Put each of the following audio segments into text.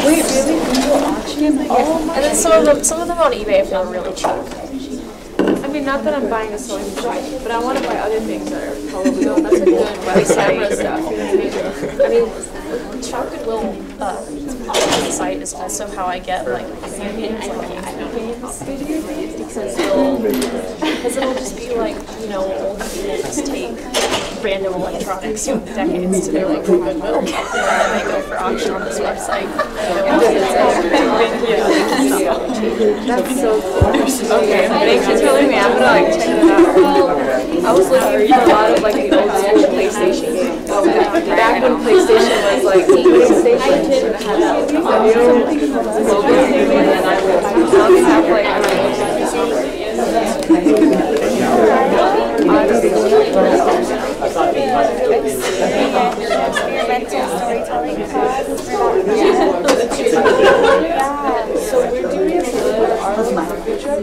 Wait, really? Auction? And then some of them on eBay I found really cheap. I mean, not that I'm buying a sewing machine, but I want to buy other things that are probably that's a good Camera website. stuff. I mean, Shop Goodwill site is also how I get like opinions, because it'll just be like, you know, old people just take random electronics from decades to their like Goodwill, and then they go for auction on this website. That's so cool. Okay, thanks for telling me. I'm gonna like check it out. I was looking for a lot of like the old school PlayStation games. Back when PlayStation was like PlayStation and had that audio logo thing, and then I would have like experimental storytelling class for so we're doing a art trip.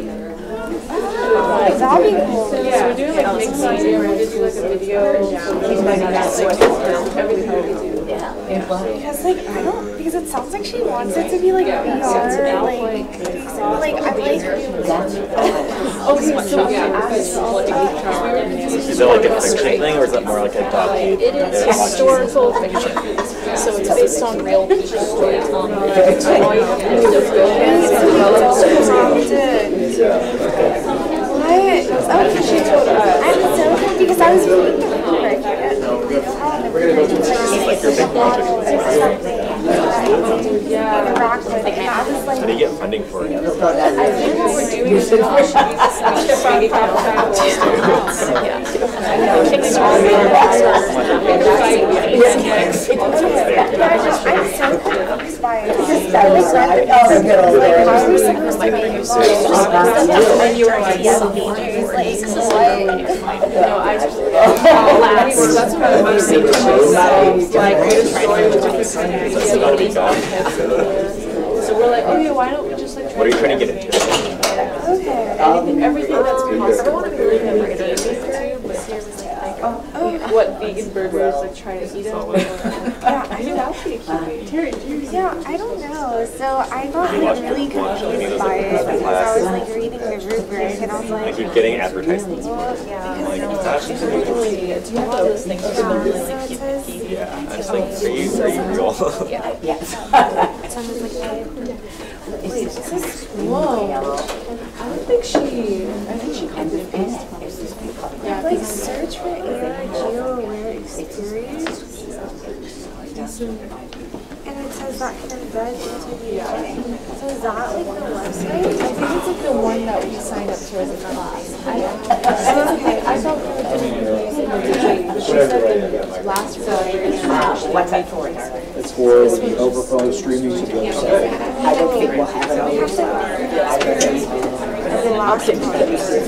that'd be cool. Yeah, we're doing like mixed media. We're gonna do like a video. Everything that we do. Because like because it sounds like she wants it to be like VR, like I'm like Okay, so Is it like a fiction thing, or is it more like a docu? It is historical fiction, so it's based on real people. I'm so confused because I was reading the paper. How do you get funding for it? I think what we're doing is we're that's what I'm saying. Like, create a story with different so we're like, oh yeah, why don't we just like What are you trying to get into? everything that's possible. I don't want to be really good at it, but what vegan burgers like try to eat them. Yeah, I don't know. So I got like really confused by it because I was like reading the rubric and I was like, You're getting advertisements for it. Yeah, I just think, are you real? Whoa. I think she copied and pasted. Yeah, like search for AR GeoAware experience. And it says that can embed into the So is that like the website? I think it's like the one that we signed up to as a class. I thought we were doing it using the DJ. She said the last Friday. What's that for? It's for the overflow streaming to the website. I don't think we'll have it on the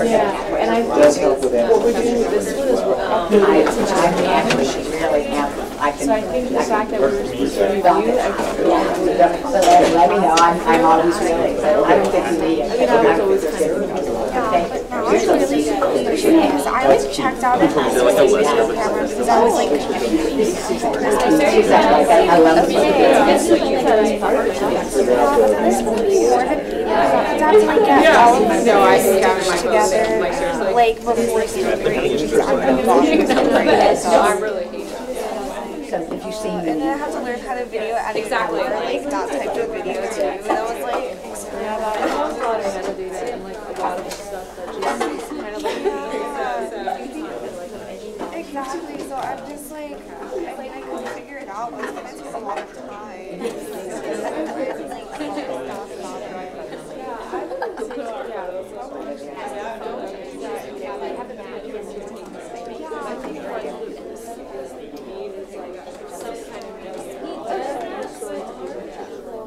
Yeah, and I think what we're doing with this one is we're uploading it to so I think the fact that we're supposed to review, let me know. I'm always ready. I don't think you need it. I was always kind of Now I'm really confused because I like checked out of this camera because I was like I love it. That's like get all of my videos together like before I really hate it. So if you see and then I have to learn how to video edit Exactly. like that type of video too. And I was like, Yeah, I don't know how to meditate and like a lot of stuff that just kind of like exactly. So I'm just like, I couldn't figure it out, but it's gonna take a lot of time.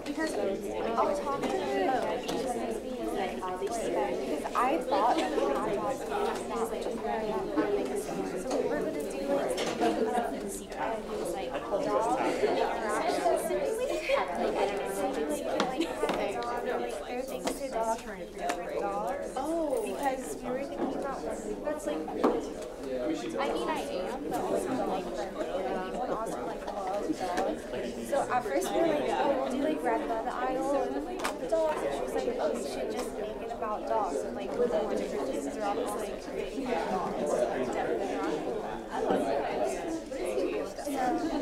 Because I'll talk to because I thought that we had so we were gonna do oh, because we were thinking about that's like I mean I am, but also like also like love dogs. So at first we were like, oh, we'll do like red by the aisle with the dogs, and she was like, oh, you should just make it about dogs, and like the different pieces are almost like dogs. I love that.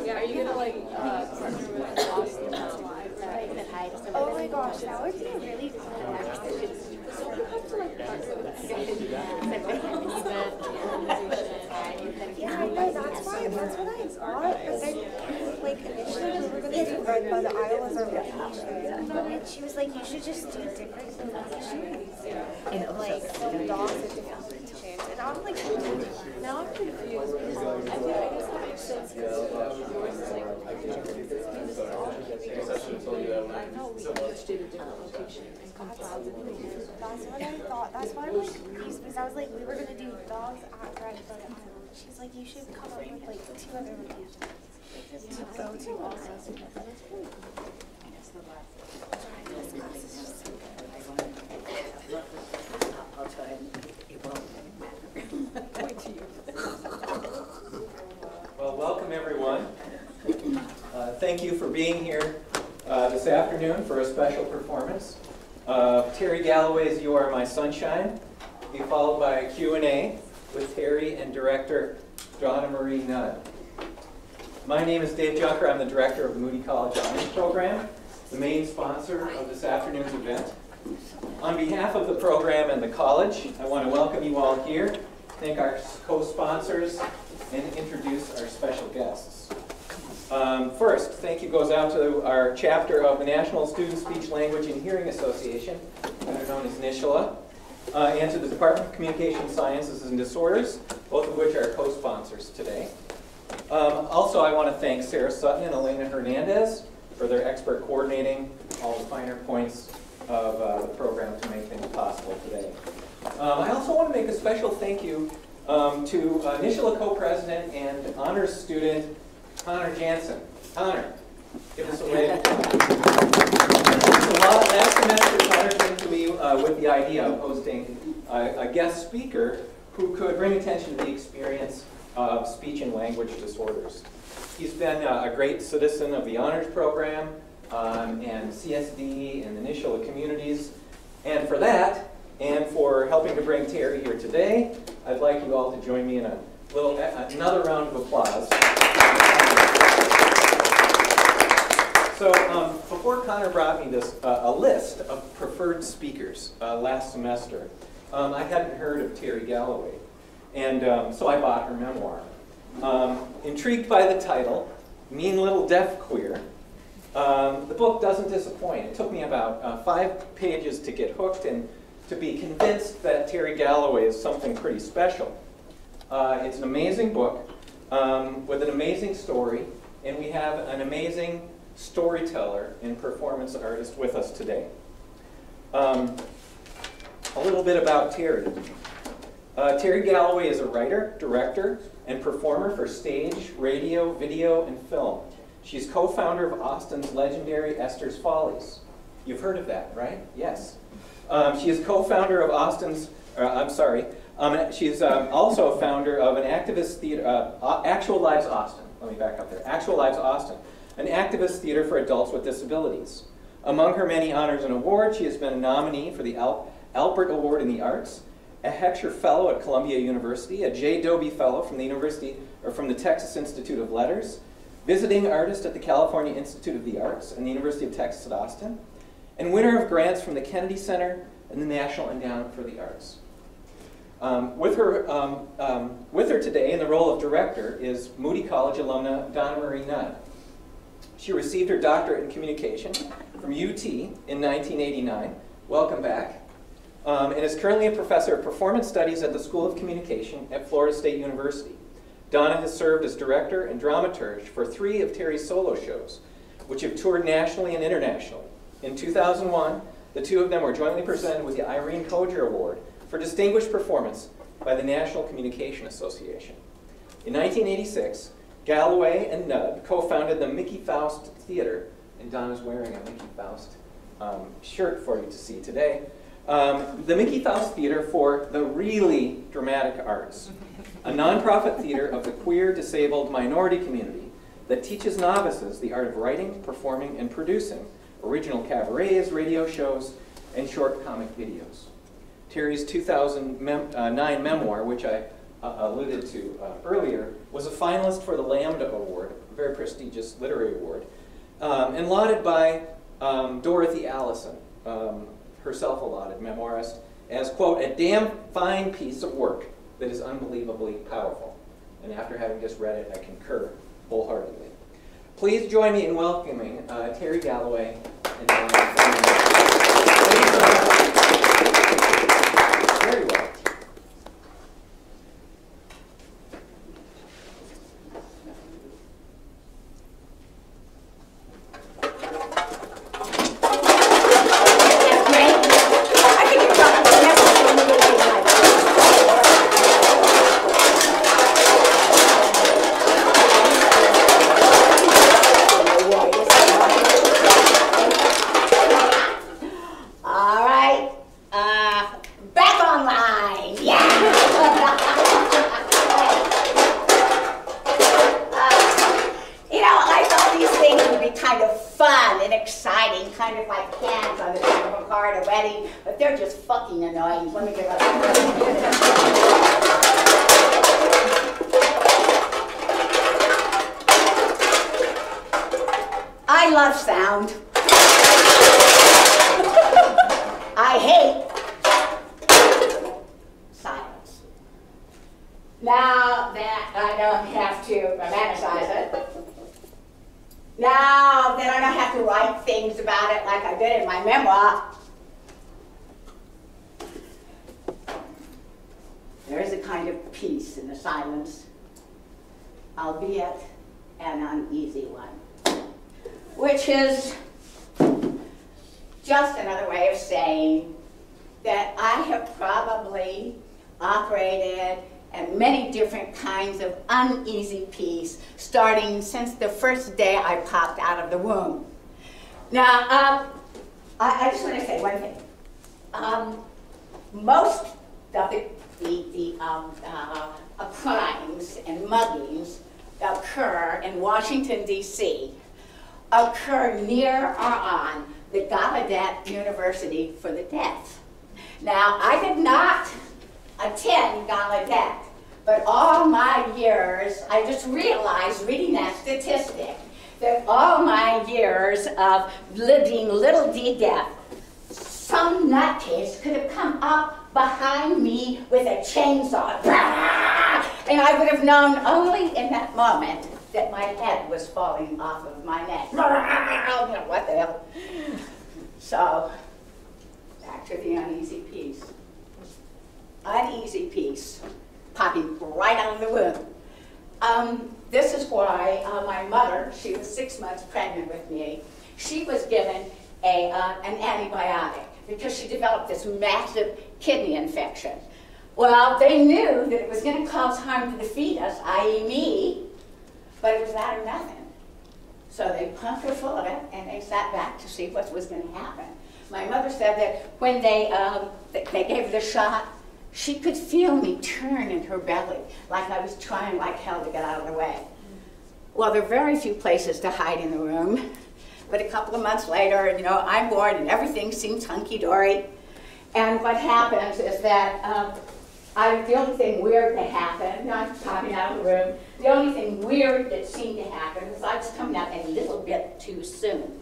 Yeah, are you gonna like partner with Austin Oh my gosh, that would be really cool. Yeah, I know, that's what I thought, but then, like, initially we were going to do Red by the Aisle as our location, and she was like, you should just do different locations, and like, some dogs at different locations, and I'm like, Now I'm confused because I guess that makes sense because yours is like I know we each did a different location and compiled it. that's what I thought, that's why I'm like confused, because I was like, we were going to do dogs at Red by the Aisle. She's like, you should come up with like 2 other locations to go to also. I'll tell you, it won't Well, welcome everyone. Thank you for being here this afternoon for a special performance. Terry Galloway's You Are My Sunshine will be followed by a Q&A with Terry and director Donna Marie Nudd. My name is Dave Junker. I'm the director of the Moody College Honors Program, the main sponsor of this afternoon's event. On behalf of the program and the college, I want to welcome you all here, thank our co-sponsors, and introduce our special guests. First, thank you goes out to our chapter of the National Student Speech, Language, and Hearing Association, better known as NSHLA, and to the Department of Communication Sciences and Disorders, both of which are co-sponsors today. Also, I want to thank Sarah Sutton and Elena Hernandez for their expert coordinating all the finer points of the program to make things possible today. I also want to make a special thank you to NSHLA co-president and honors student Connor Jansen. Connor, give us a wave. Last semester, Connor came to me with the idea of hosting a guest speaker who could bring attention to the experience of speech and language disorders. He's been a great citizen of the honors program and CSD and the NSHLA communities. And for that, and for helping to bring Terry here today, I'd like you all to join me in another round of applause. So before Connor brought me this a list of preferred speakers last semester, I hadn't heard of Terry Galloway, and so I bought her memoir. Intrigued by the title, Mean Little Deaf Queer, the book doesn't disappoint. It took me about 5 pages to get hooked and to be convinced that Terry Galloway is something pretty special. It's an amazing book with an amazing story, and we have an amazing storyteller and performance artist with us today. A little bit about Terry. Terry Galloway is a writer, director, and performer for stage, radio, video, and film. She's co-founder of Austin's legendary Esther's Follies. You've heard of that, right? Yes. She is co-founder of Austin's, she's also a founder of an activist theater, Actual Lives Austin. Let me back up there. Actual Lives Austin, an activist theater for adults with disabilities. Among her many honors and awards, she has been a nominee for the Alpert Award in the Arts, a Heckscher Fellow at Columbia University, a J. Dobie Fellow from the Texas Institute of Letters, visiting artist at the California Institute of the Arts and the University of Texas at Austin, and winner of grants from the Kennedy Center and the National Endowment for the Arts. With her today in the role of director is Moody College alumna Donna Marie Nudd. She received her doctorate in communication from UT in 1989. Welcome back. And is currently a professor of performance studies at the School of Communication at Florida State University. Donna has served as director and dramaturge for 3 of Terry's solo shows, which have toured nationally and internationally. In 2001, the 2 of them were jointly presented with the Irene Coger Award for Distinguished Performance by the National Communication Association. In 1986, Galloway and Nudd co-founded the Mickey Faust Theater, and Donna's wearing a Mickey Faust shirt for you to see today. The Mickey Faust Theater for the Really Dramatic Arts, a nonprofit theater of the queer, disabled minority community that teaches novices the art of writing, performing, and producing original cabarets, radio shows, and short comic videos. Terry's 2009 memoir, which I alluded to earlier, was a finalist for the Lambda Award, a very prestigious literary award, and lauded by Dorothy Allison, herself a lauded memoirist, as, quote, a damn fine piece of work that is unbelievably powerful. And after having just read it, I concur wholeheartedly. Please join me in welcoming Terry Galloway and very well. I love sound. I hate silence. Now that I don't have to romanticize it, now that I don't have to write things about it like I did in my memoir, there is a kind of peace in the silence, albeit an uneasy one, which is just another way of saying that I have probably operated at many different kinds of uneasy peace starting since the first day I popped out of the womb. Now, I just want to say one thing. Most of the crimes and muggings occur in Washington, D.C., occur near or on the Galloway University for the Deaf. Now, I did not attend Galloway, but all my years, I just realized reading that statistic, that all my years of being little d deaf, some nutcase could have come up behind me with a chainsaw, and I would have known only in that moment that my head was falling off of my neck. What the hell? So, back to the uneasy peace. Uneasy peace, popping right out of the womb. This is why my mother, she was 6 months pregnant with me, she was given an antibiotic because she developed this massive kidney infection. Well, they knew that it was going to cause harm to the fetus, i.e. me, but it was that or nothing. So they pumped her full of it, and they sat back to see what was going to happen. My mother said that when they gave her the shot, she could feel me turn in her belly, like I was trying like hell to get out of the way. Well, there are very few places to hide in the room, but a couple of months later, you know, I'm born and everything seems hunky-dory. And what happens is that the only thing weird that happened, I'm popping out of the room, the only thing weird that seemed to happen was I was coming out a little bit too soon.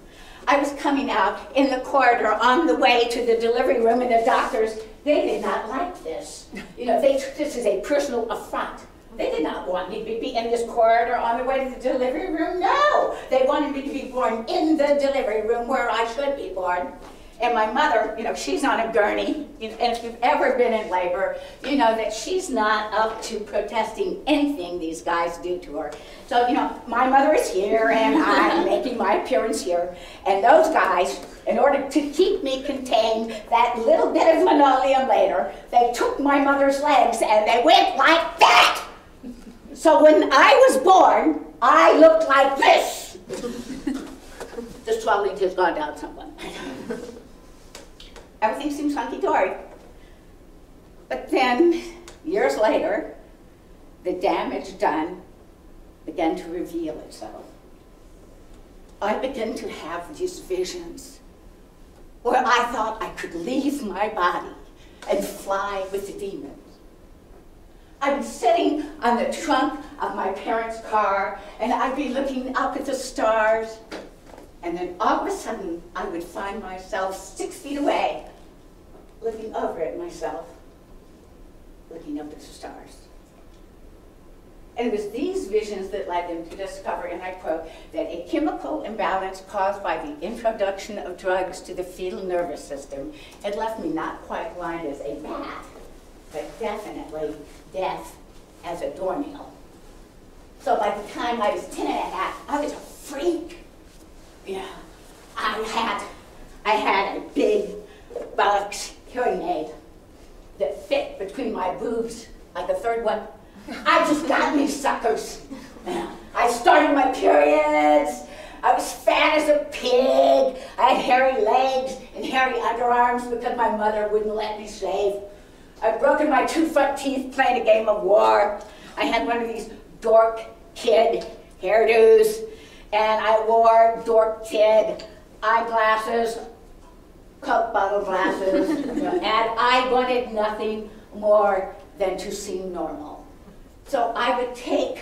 I was coming out in the corridor on the way to the delivery room, and the doctors, they did not like this. You know, they took this as a personal affront. They did not want me to be in this corridor on the way to the delivery room. No, they wanted me to be born in the delivery room where I should be born. And my mother, you know, she's on a gurney, and if you've ever been in labor, you know that she's not up to protesting anything these guys do to her. So, you know, my mother is here, and I'm making my appearance here. And those guys, in order to keep me contained that little bit of linoleum later, they took my mother's legs, and they went like that. So when I was born, I looked like this. The swelling has gone down somewhat. Everything seems hunky-dory. But then, years later, the damage done began to reveal itself. I began to have these visions where I thought I could leave my body and fly with the demons. I'd be sitting on the trunk of my parents' car, and I'd be looking up at the stars, and then all of a sudden, I would find myself 6 feet away, looking over at myself, looking up at the stars. And it was these visions that led them to discover, and I quote, that a chemical imbalance caused by the introduction of drugs to the fetal nervous system had left me not quite blind as a bat, but definitely deaf as a doornail. So by the time I was 10 and a half, I was a freak. Yeah, I had a big box hearing aid that fit between my boobs, like a third one. I just got these suckers. I started my periods. I was fat as a pig. I had hairy legs and hairy underarms because my mother wouldn't let me shave. I'd broken my 2 front teeth playing a game of war. I had one of these dork kid hairdos, and I wore dork kid eyeglasses, Coke bottle glasses, and I wanted nothing more than to seem normal. So I would take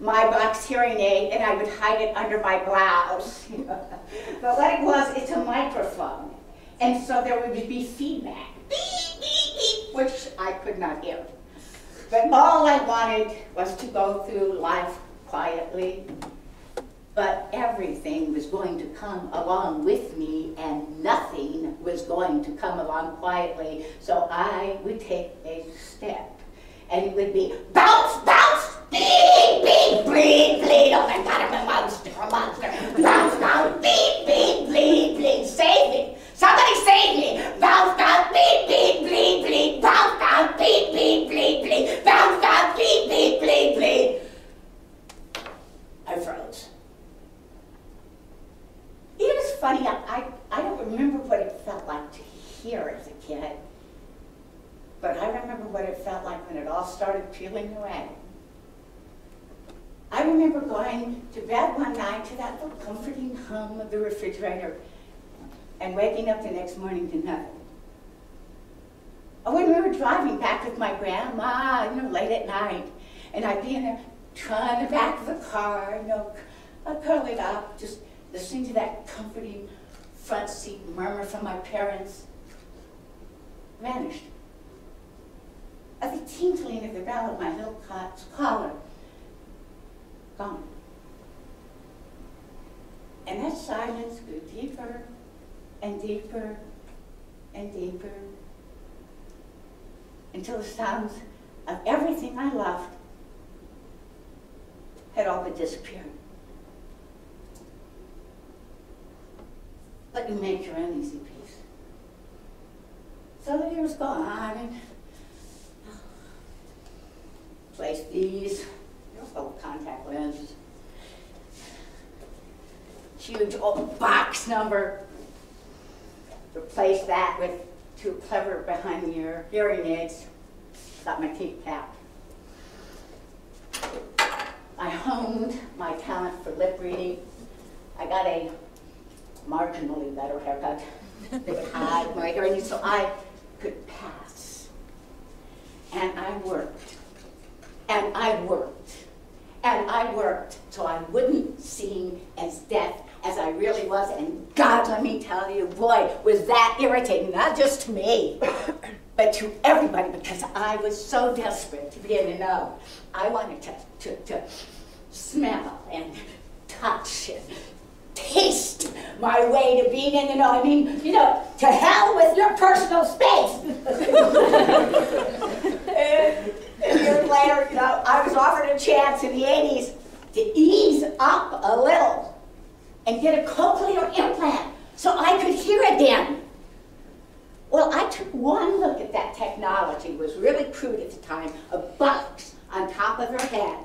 my box hearing aid and I would hide it under my blouse. But what it was, it's a microphone. And so there would be feedback, beep, beep, beep, which I could not hear. But all I wanted was to go through life quietly. But everything was going to come along with me, and nothing was going to come along quietly. So I would take a step. And it would be bounce, bounce, beep, beep, bleed, bleed. Oh my God, I'm a monster, a monster. Bounce, bounce, beep, beep, bleed, bleed. Save me. Somebody save me. Bounce, bounce, beep, beep, bleed, bleed. Bounce, bounce, beep, beep, bleed, bleed. Bounce, bounce, beep, beep, bleed, bleed. I froze. It was funny, I don't remember what it felt like to hear as a kid. But I remember what it felt like when it all started peeling away. I remember going to bed one night to that little comforting hum of the refrigerator and waking up the next morning to nothing. Or when we were driving back with my grandma, late at night, and I'd be in the back of the car, I'd curl it up, just listening to that comforting front seat murmur from my parents. Vanished. At the tinkling of the bell of my little collar, gone. And that silence grew deeper and deeper and deeper until the sounds of everything I loved had all but disappeared. But you make your own easy peace. So the years go on, and place these little contact lenses. Huge old box number. Replace that with 2 clever behind the ear hearing aids. Got my teeth capped. I honed my talent for lip reading. I got a marginally better haircut. They would hide my hearing so I could pass. And I worked. And I worked. And I worked so I wouldn't seem as deaf as I really was. And God, let me tell you, boy, was that irritating, not just to me, but to everybody, because I was so desperate to be in the know. I wanted to smell and touch and taste my way to being in the know. I mean, to hell with your personal space. And years later, I was offered a chance in the 80s to ease up a little and get a cochlear implant so I could hear again. Well, I took one look at that technology. It was really crude at the time, a box on top of her head.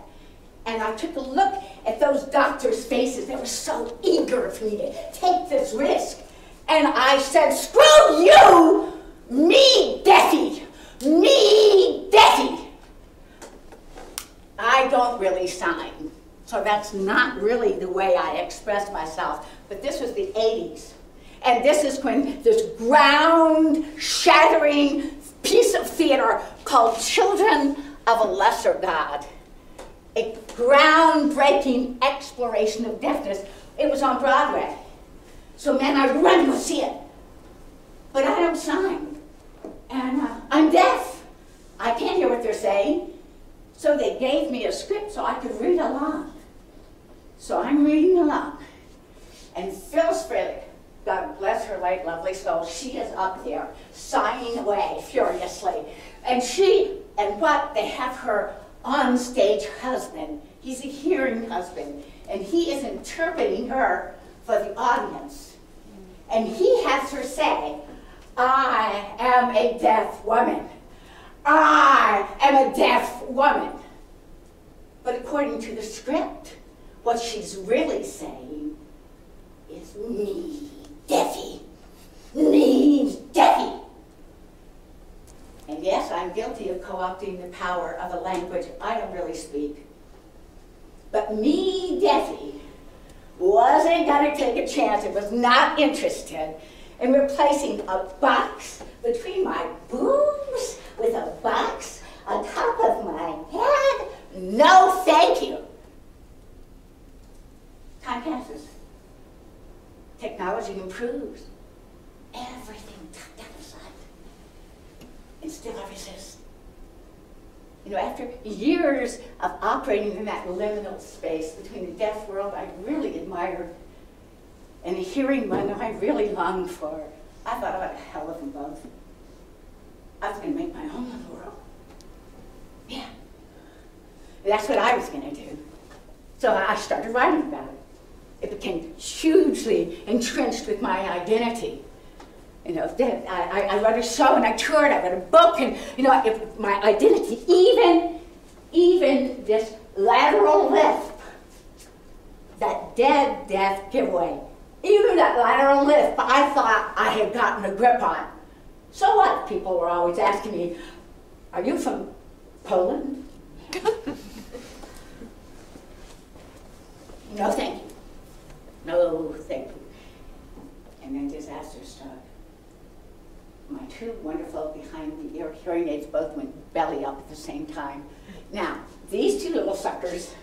And I took a look at those doctors' faces. They were so eager for me to take this risk. And I said, screw you, me, deafy, me, deafy. I don't really sign So that's not really the way I express myself. But this was the 80s. And this is when this ground-shattering piece of theater called Children of a Lesser God, a groundbreaking exploration of deafness. It was on Broadway. So man, I run to go see it. But I don't sign. And I'm deaf. I can't hear what they're saying. So they gave me a script so I could read along. So I'm reading along. And Phyllis Frelick, God bless her late lovely soul, she is up there sighing away furiously. And they have her on-stage husband. He's a hearing husband. And he is interpreting her for the audience. And he has her say, I am a deaf woman. I am a deaf woman. But according to the script, what she's really saying is me, deafy. Me, deafy. And yes, I'm guilty of co-opting the power of a language I don't really speak. But me, deafy, wasn't gonna take a chance. It was not interested in replacing a box between my boobs with a box on top of my head. No, thank you. Time passes. Technology improves. Everything tucked down the side. And still I resist. You know, after years of operating in that liminal space between the deaf world I really admired and the hearing one I really longed for, I thought about a hell of them both. I was going to make my own little world. Yeah. That's what I was going to do. So I started writing about it. It became hugely entrenched with my identity. You know, I wrote a show and I toured, I wrote a book, and you know, my identity, even this lateral lisp, that dead deaf giveaway, even that lateral lisp, I thought I had gotten a grip on. So what? People were always asking me, are you from Poland? No, thank you. No, thank you. And then disaster struck. My two wonderful behind-the-ear hearing aids both went belly up at the same time. Now, these two little suckers,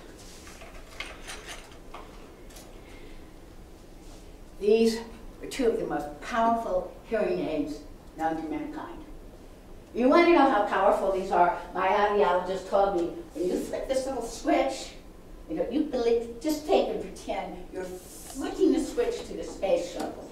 these are two of the most powerful hearing aids known to mankind. You want to know how powerful these are? My audiologist told me, when you flip this little switch, you know, you just take and pretend you're flicking the switch to the space shuttle.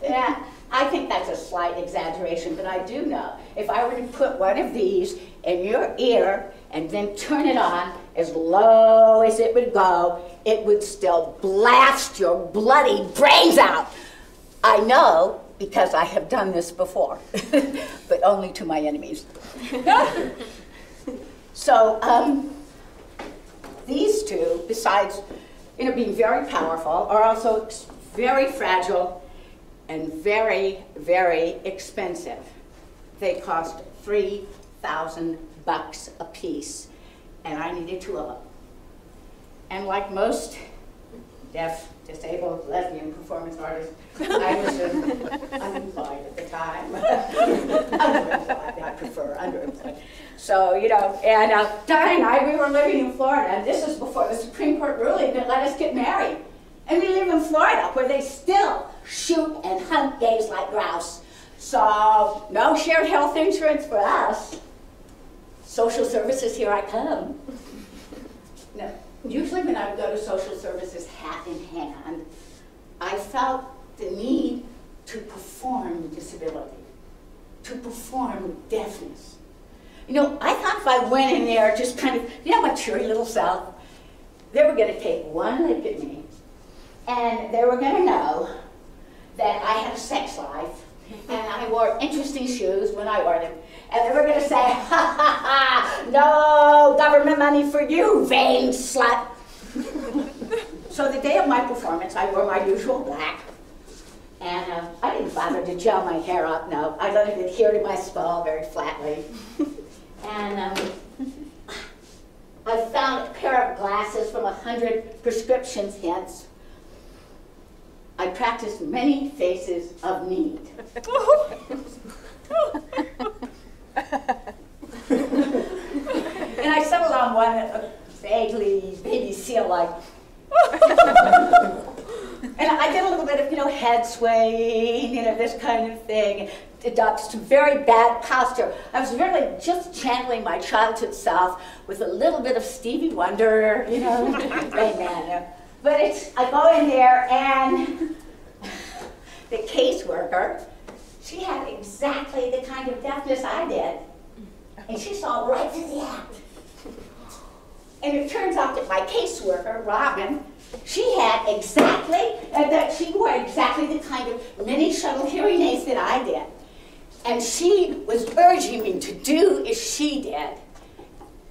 Yeah, I think that's a slight exaggeration, but I do know if I were to put one of these in your ear and then turn it on as low as it would go, it would still blast your bloody brains out. I know because I have done this before, but only to my enemies. So these two, besides being very powerful, are also very fragile and very, very expensive. They cost $3,000 a piece, and I needed two of them. And like most deaf, disabled, lesbian performance artists, I was unemployed at the time. Underemployed, I prefer underemployed. So, and Di and I, we were living in Florida, and this is before the Supreme Court ruling that let us get married. And we live in Florida, where they still shoot and hunt gays like grouse. So, no shared health insurance for us. Social services, here I come. No, usually when I would go to social services hat in hand, I felt the need to perform disability, to perform deafness. I thought if I went in there just kind of, my cheery little self, they were going to take one look at me, and they were going to know that I had a sex life, and I wore interesting shoes when I wore them. And they were going to say, ha ha ha, no government money for you, vain slut. So the day of my performance, I wore my usual black. And I didn't bother to gel my hair up, no. I let it adhere to my skull very flatly. And I found a pair pair of glasses from 100 prescriptions hence, I practiced many faces of need. And I settled on one vaguely baby seal-like. And I did a little bit of, head swaying, this kind of thing. Adopts some very bad posture. I was really just channeling my childhood self with a little bit of Stevie Wonder, Rain Man. But I go in there and the caseworker, she had exactly the kind of deafness I did. And she saw right through the act. And it turns out that my caseworker, Robin, she had exactly, she wore exactly the kind of mini shuttle hearing aids that I did. And she was urging me to do as she did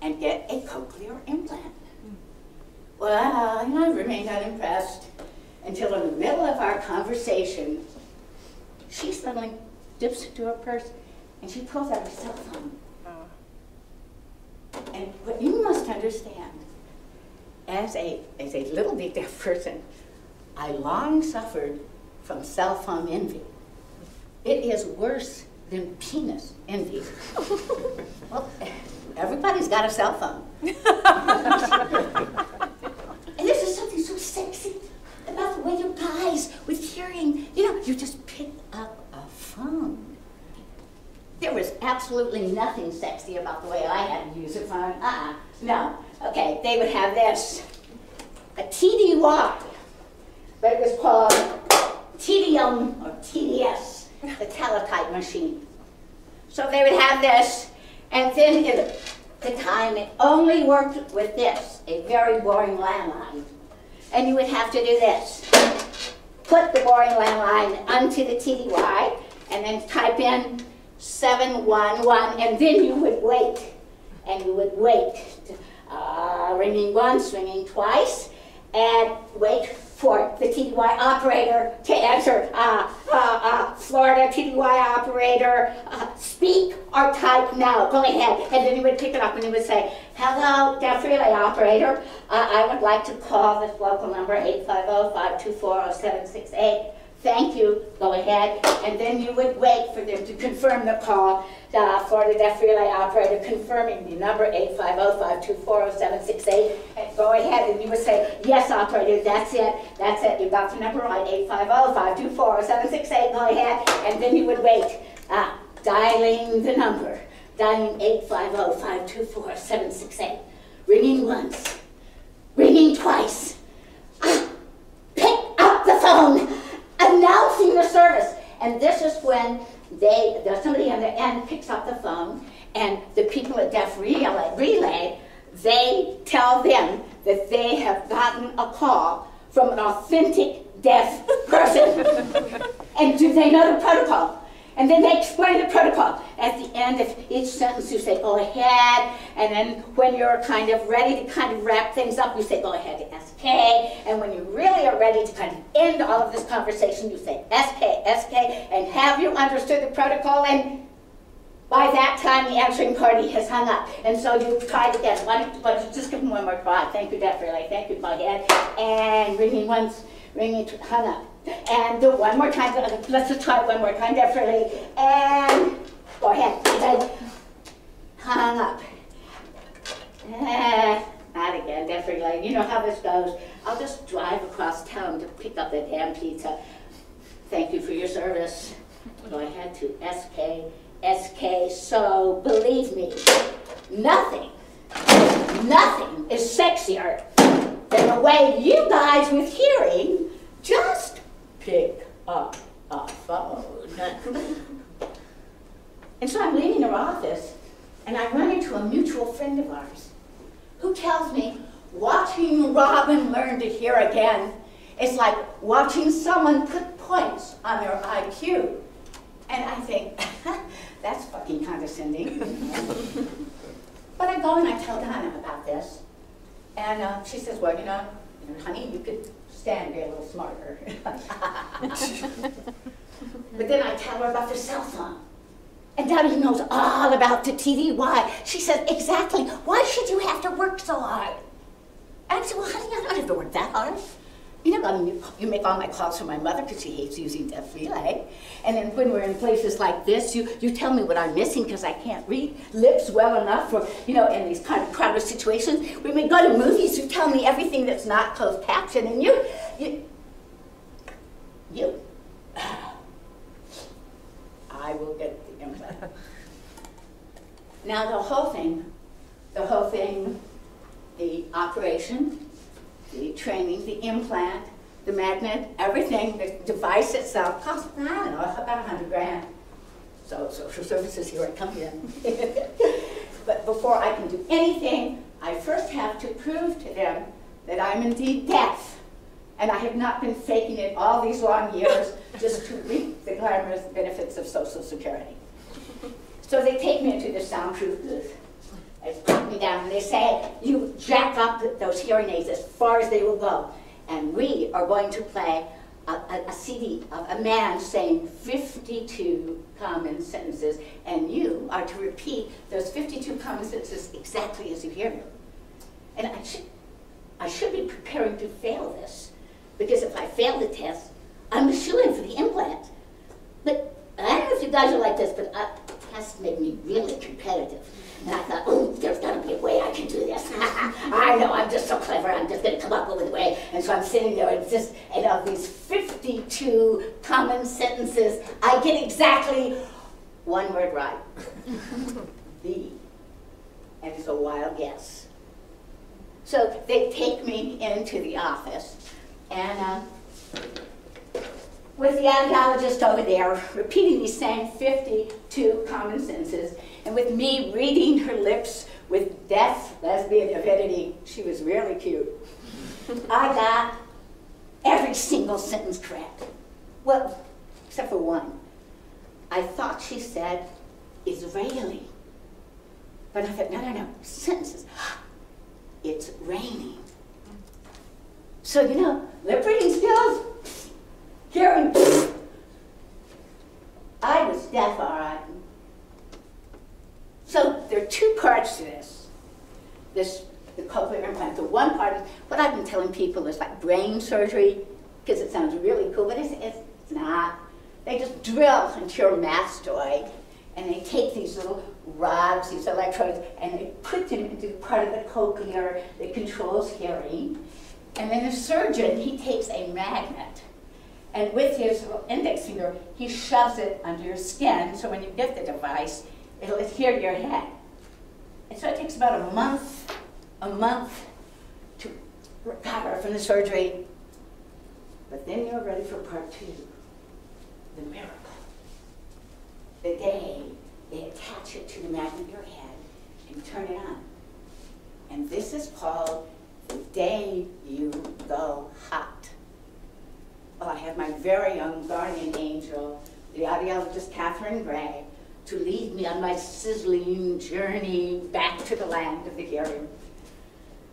and get a cochlear implant. Well, I remained unimpressed until in the middle of our conversation, she suddenly dips into her purse and she pulls out her cell phone. And what you must understand, as a little bit deaf person, I long suffered from cell phone envy. It is worse than penis envy. Well, everybody's got a cell phone. And this is something so sexy about the way you guys with hearing, you just pick up a phone. There was absolutely nothing sexy about the way I had to use a phone. No. Okay, they would have this, a TDY, but it was called TDM or TDS, the teletype machine. So they would have this, and then at the time it only worked with this, a very boring landline. And you would have to do this. Put the boring landline onto the TDY, and then type in 711, and then you would wait. And you would wait, ringing once, ringing twice, and wait for the TDY operator to answer. Florida TDY operator, speak or type now. Go ahead. And then he would pick it up and he would say, hello, deaf relay operator. I would like to call this local number 850-524-0768. Thank you. Go ahead. And then you would wait for them to confirm the call. Florida Deaf Relay Operator confirming the number 850-524-0768. And go ahead and you would say, yes, operator, that's it. That's it. You got the number right, 850-524-0768. Go ahead. And then you would wait. Dialing the number. Dialing 850-524-0768. Ringing once. Ringing twice. Pick up the phone. Announcing the service. And this is when somebody on the end picks up the phone, and the people at Deaf Relay, they tell them that they have gotten a call from an authentic deaf person. And do they know the protocol? And then they explain the protocol. At the end of each sentence, you say, go ahead. And then when you're kind of ready to kind of wrap things up, you say, go ahead to SK. And when you really are ready to kind of end all of this conversation, you say, SK, SK, and have you understood the protocol? And by that time, the answering party has hung up. And so you've tried again. Why don't you just give them one more try? Thank you, Deaf Relay. Thank you, go ahead. And ringing once, ringing, hung up. And do it one more time. Let's just try it one more time, Deaf Relay. And go ahead. And hung up. Not again, Deaf Relay. You know how this goes. I'll just drive across town to pick up the damn pizza. Thank you for your service. Go ahead to SK, SK. So believe me, nothing is sexier than the way you guys with hearing just pick up a phone. And so I'm leaving her office, and I run into a mutual friend of ours who tells me watching Robin learn to hear again is like watching someone put points on their IQ. And I think, that's fucking condescending. But I go and I tell Donna about this. And she says, well, honey, you could stand to be a little smarter. But then I tell her about the cell phone. And Donna knows all about the TDY. She says, exactly, why should you have to work so hard? And I said, well, honey, I don't have to work that hard. You know, I mean, you make all my calls for my mother because she hates using deaf relay. And then when we're in places like this, you tell me what I'm missing because I can't read lips well enough for, you know, in these kind of crowded situations. When we go to movies, you tell me everything that's not closed caption. And you, I will get the implant. Now the whole thing, the operation, the training, the implant, the magnet, everything, the device itself costs, I don't know, about $100 grand. So social services, here I come in. But before I can do anything, I first have to prove to them that I'm indeed deaf. And I have not been faking it all these long years just to reap the glamorous benefits of Social Security. So they take me into the soundproof booth. They put me down and they say, you jack up those hearing aids as far as they will go. And we are going to play a CD of a man saying 52 common sentences, and you are to repeat those 52 common sentences exactly as you hear them. And I should be preparing to fail this, because if I fail the test, I'm a shoo-in for the implant. But I don't know if you guys are like this, but tests make me really competitive. And I thought, oh, there's got to be a way I can do this. I know, I'm just so clever. I'm just going to come up with a way. And so I'm sitting there, and just, and of these 52 common sentences, I get exactly one word right. The. And it's a wild guess. So they take me into the office, and with the audiologist over there, repeating these same 52 common sentences, and with me reading her lips with deaf lesbian avidity. She was really cute. I got every single sentence correct. Well, except for one. I thought she said Israeli. But I thought, no, sentences. It's raining. So, you know, lip reading skills, hearing. I was deaf, all right. So there are two parts to this. The cochlear implant. The one part is what I've been telling people is like brain surgery, because it sounds really cool, but it's not. They just drill into your mastoid, and they take these little rods, these electrodes, and they put them into the part of the cochlear that controls hearing. And then the surgeon, he takes a magnet, and with his little index finger, he shoves it under your skin, so when you get the device, it'll adhere to your head. And so it takes about a month to recover from the surgery. But then you're ready for part two, the miracle. The day they attach it to the magnet in your head and turn it on. And this is called the day you go hot. Well, I had my very young guardian angel, the audiologist Catherine Gray, to lead me on my sizzling journey back to the land of the hearing.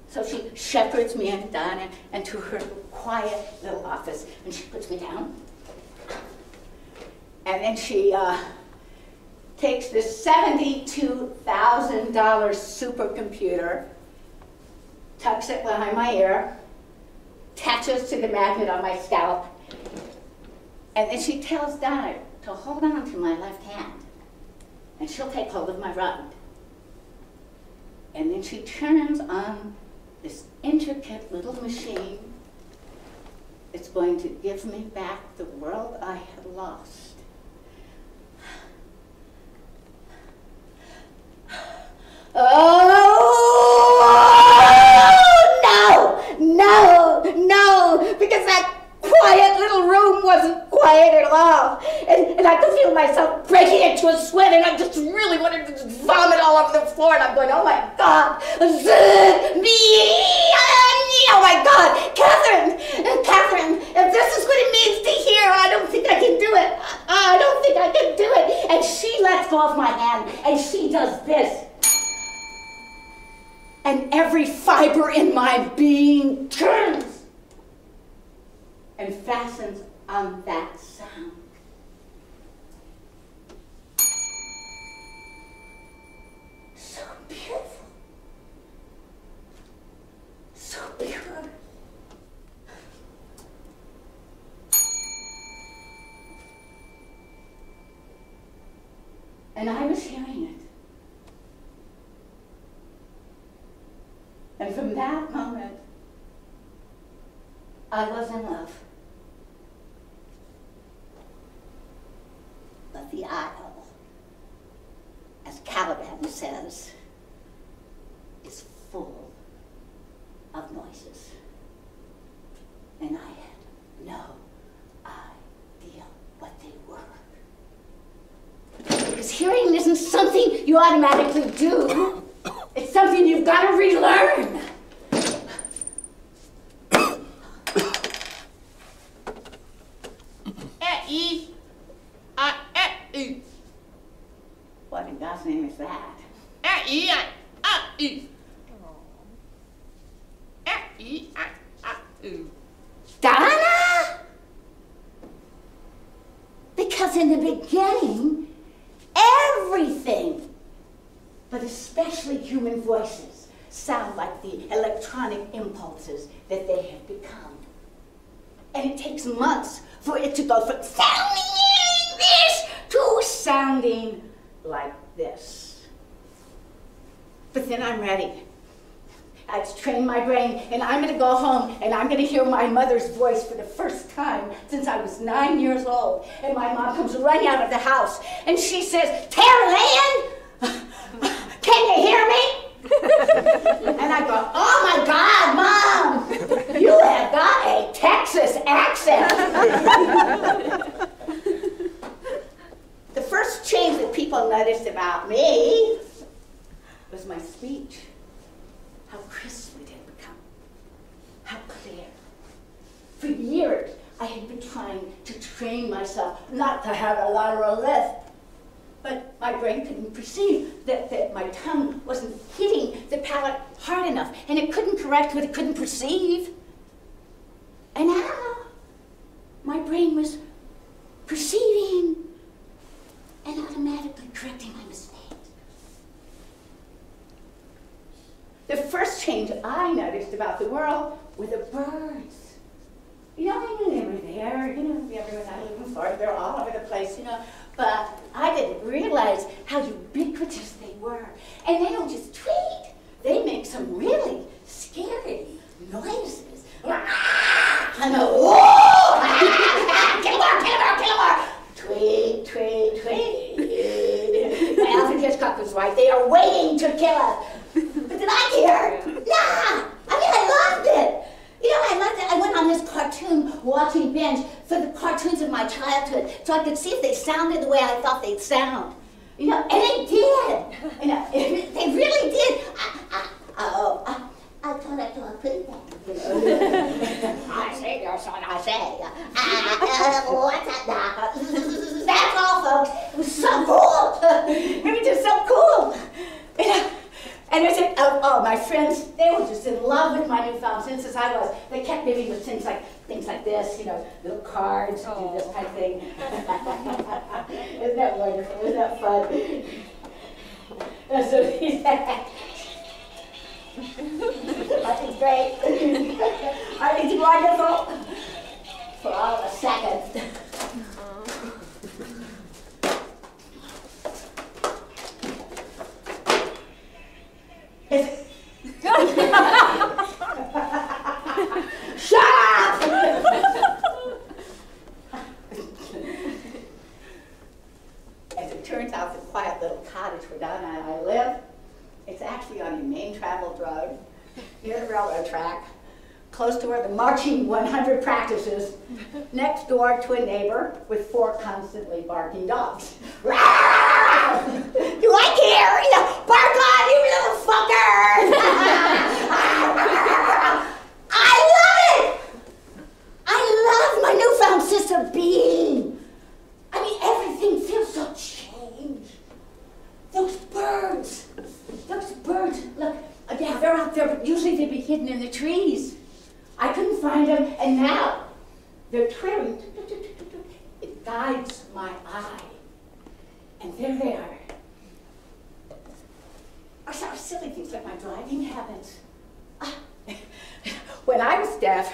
So she shepherds me and Donna into her quiet little office, and she puts me down. And then she takes this $72,000 supercomputer, tucks it behind my ear, attaches to the magnet on my scalp, and then she tells Donna to hold on to my left hand, and she'll take hold of my right. And then she turns on this intricate little machine that's going to give me back the world I had lost. Oh, no, because that quiet little room wasn't quiet at all. And I could feel myself breaking into a sweat, and I just really wanted to just vomit all over the floor, and I'm going, oh my God, oh my God, Catherine, if this is what it means to hear, I don't think I can do it. I don't think I can do it. And she lets go of my hand, and she does this. And every fiber in my being turns and fastens on that sound. So beautiful. So beautiful. And I was hearing it. And from that moment, I was in love. But the aisle, as Caliban says, is full of noises. And I had no idea what they were. Because hearing isn't something you automatically do. It's something you've got to relearn. What in God's name is that? Donna? Because in the beginning, everything, but especially human voices, sound like the electronic impulses that they have become. And it takes months for it to go from sounding this to sounding like this. But then I'm ready. I've trained my brain, and I'm going to go home, and I'm going to hear my mother's voice for the first time since I was 9 years old. And my mom comes running out of the house, and she says, "Tara Lynn, can you hear me?" And I go, "Oh my God, Mom, you have got a Texas accent." The first change that people noticed about me was my speech. How crisp it had become. How clear. For years, I had been trying to train myself not to have a lateral lift. But my brain couldn't perceive that my tongue wasn't hitting the palate hard enough, and it couldn't correct what it couldn't perceive. And now, my brain was perceiving and automatically correcting my mistakes. The first change I noticed about the world were the birds. You know, I knew they were there. You know, everyone I live in Florida, they're all over the place, you know. But I didn't realize how ubiquitous they were. And they don't just tweet. They make some really scary noises. And a whoa! Kill more, kill more, kill more! Tweet, tweet, tweet. Alfred Hitchcock was right. They are waiting to kill us. But did I care? Nah! I mean, I loved it. You know, I loved it. I went on this cartoon watching binge for the cartoons of my childhood so I could see if they sounded the way I thought they'd sound. You know, and they did. You know, they really did. I thought I saw a pretty one. I say, your son, I say. What's that now? That's all, folks. It was so cool. It was just so cool. You know, and I said, oh, my friends, they were just in love with my newfound sense as I was. They kept giving me things like this, you know, little cards, and this kind of thing. Isn't that wonderful? Isn't that fun? And so he said, I think it's great. I think it's wonderful. For all the seconds. Shut up! As it turns out, the quiet little cottage where Donna and I live, it's actually on the main traveled road, near the railroad track, close to where the Marching 100 practices, next door to a neighbor with 4 constantly barking dogs. Do I care? You know, bark on, you little fuckers! I love it! I love my newfound sense of being. I mean, everything feels so changed. Those birds, look, yeah, they're out there, but usually they'd be hidden in the trees. I couldn't find them, and now they're trimmed. It guides my eye. And there they are. Or some silly things like my driving habits. When I was deaf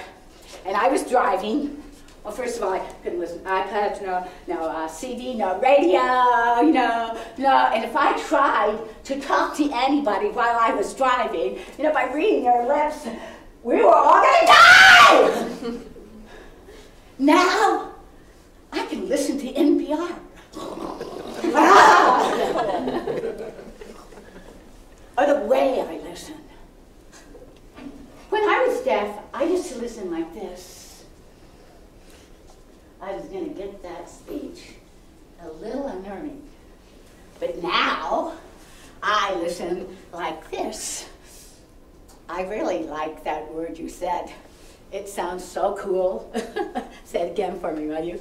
and I was driving, Well, first of all, I couldn't listen to iPads, no CD, no radio, no. And if I tried to talk to anybody while I was driving, by reading their lips, we were all gonna die! Now, I can listen to NPR. Or the way I listen. When I was deaf, I used to listen like this. I was going to get that speech a little unnerving. But now, I listen like this. I really like that word you said. It sounds so cool. Say it again for me, will you?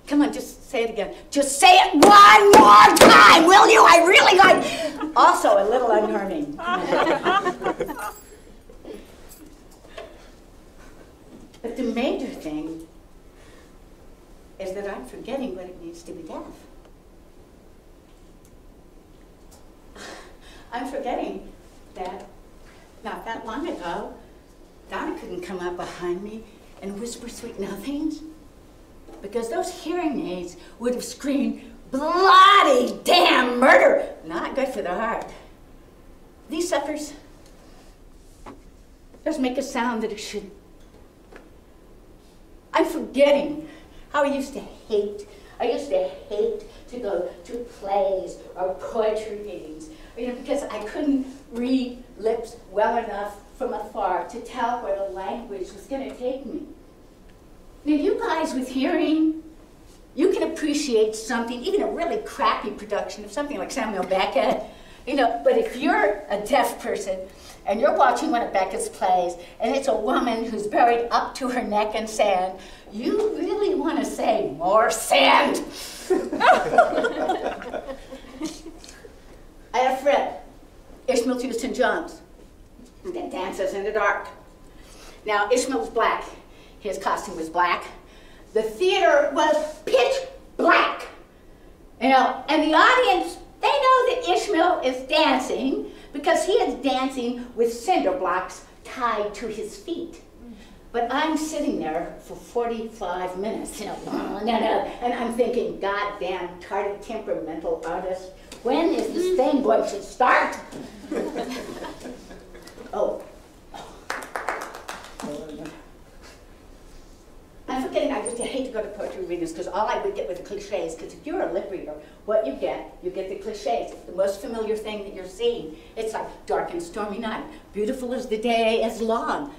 Come on, just say it again. Just say it one more time, will you? I really like. Also a little unnerving. But the major thing is that I'm forgetting what it means to be deaf. I'm forgetting that not that long ago, Donna couldn't come up behind me and whisper sweet nothings, because those hearing aids would have screamed, bloody damn murder! Not good for the heart. These suckers just make a sound that it should. I'm forgetting how I used to hate. I used to hate to go to plays or poetry readings, because I couldn't read lips well enough from afar to tell where the language was going to take me. Now, you guys with hearing, you can appreciate something, even a really crappy production of something like Samuel Beckett, but if you're a deaf person and you're watching one of Beckett's plays and it's a woman who's buried up to her neck in sand, you really want to say, more sand. I had a friend, Ishmael Houston Jones, that dances in the dark. Now, Ishmael's black. His costume was black. The theater was pitch black. And the audience, they know that Ishmael is dancing because he is dancing with cinder blocks tied to his feet. But I'm sitting there for 45 minutes, and I'm thinking, goddamn tardy temperamental artist, when is this thing going to start? Oh. I'm forgetting, I used to hate to go to poetry readings because all I would get were the cliches, because if you're a lip reader, what you get the cliches. The most familiar thing that you're seeing. It's like dark and stormy night, beautiful as the day is long.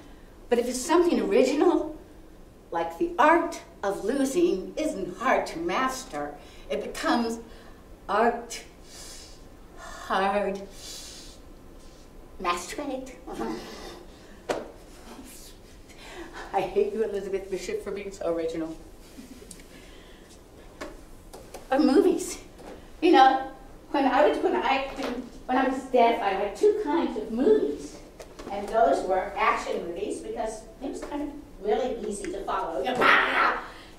But if it's something original, like the art of losing isn't hard to master. It becomes art hard masturbate. I hate you, Elizabeth Bishop, for being so original. Or movies. When I was deaf, I had two kinds of movies. And those were action movies because it was kind of really easy to follow.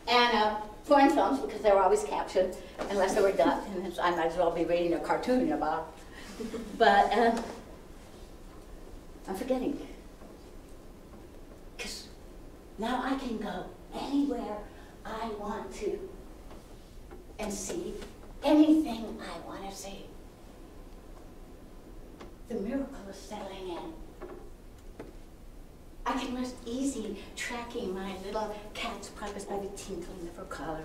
And foreign films because they were always captioned, unless they were dubbed, and I might as well be reading a cartoon about. But I'm forgetting. Because now I can go anywhere I want to and see anything I want to see. The miracle is settling in. I can rest easy tracking my little cat's progress by the tinkling of her collar.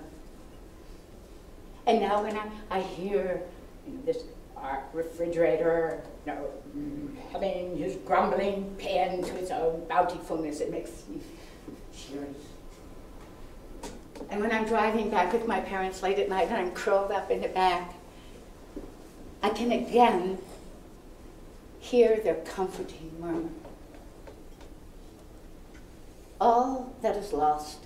And now when I hear this refrigerator having his grumbling pen to its own bountifulness, it makes me furious. And when I'm driving back with my parents late at night and I'm curled up in the back, I can again hear their comforting murmur. All that is lost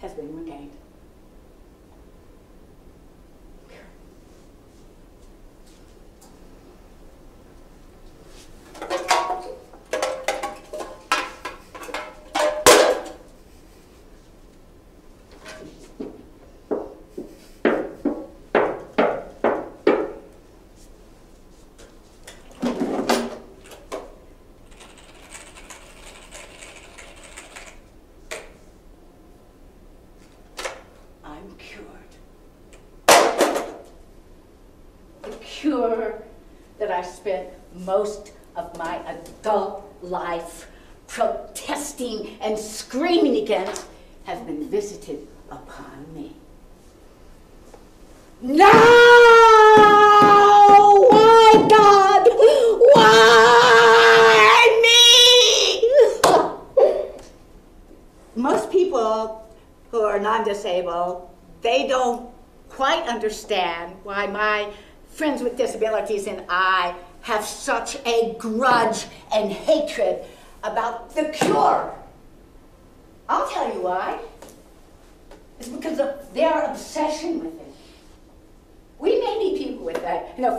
has been regained. am cured. The cure that I spent most of my adult life protesting and screaming against has been visited upon me. No! Why, God? Why me? Most people who are non-disabled, they don't quite understand why my friends with disabilities and I have such a grudge and hatred about the cure. I'll tell you why. It's because of their obsession with it. We may be people with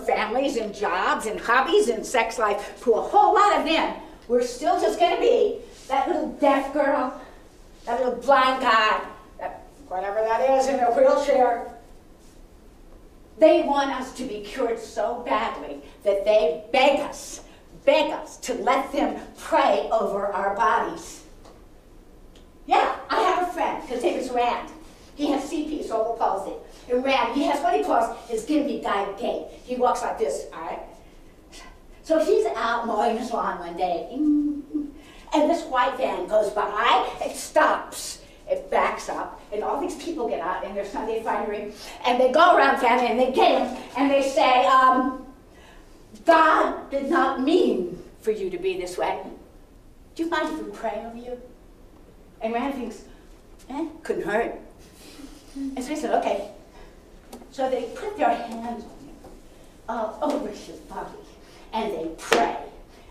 families and jobs and hobbies and sex life. To a whole lot of them, we're still just going to be that little deaf girl, that little blind guy, that whatever that is in a wheelchair. They want us to be cured so badly that they beg us to let them pray over our bodies. Yeah, I have a friend. His name is Rand. He has CP, cerebral palsy. And Rand, he has what he calls his gimpy guide gait. He walks like this, all right? So he's out mowing his lawn one day, and this white van goes by, it stops, it backs up, and all these people get out in their Sunday finery, and they go around family, and they get him, and they say, God did not mean for you to be this way. Do you mind if we pray over you? And Rand thinks, couldn't hurt. And so he said, okay. So they put their hands on him, over his body, and they pray.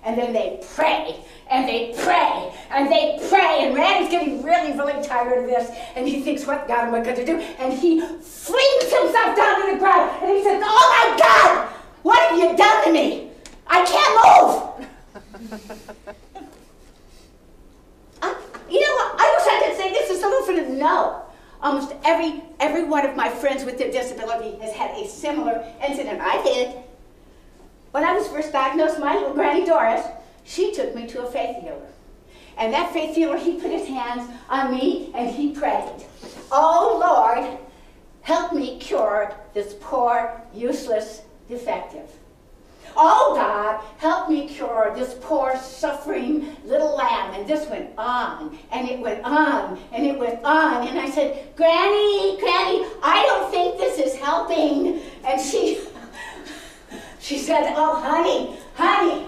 And then they pray, and they pray, and they pray. And Randy's getting really, really tired of this. And he thinks, what God am I going to do? And he flings himself down to the ground. And he says, oh my God, what have you done to me? I can't move. You know what? I wish I could say this is something for them to know. Almost every one of my friends with their disability has had a similar incident. I did. When I was first diagnosed, my little Granny Doris, she took me to a faith healer. And that faith healer, he put his hands on me and he prayed, oh Lord, help me cure this poor, useless, defective. Oh God, help me cure this poor, suffering little lamb. And this went on, and it went on, and it went on. And I said, Granny, I don't think this is helping. And she said, oh honey,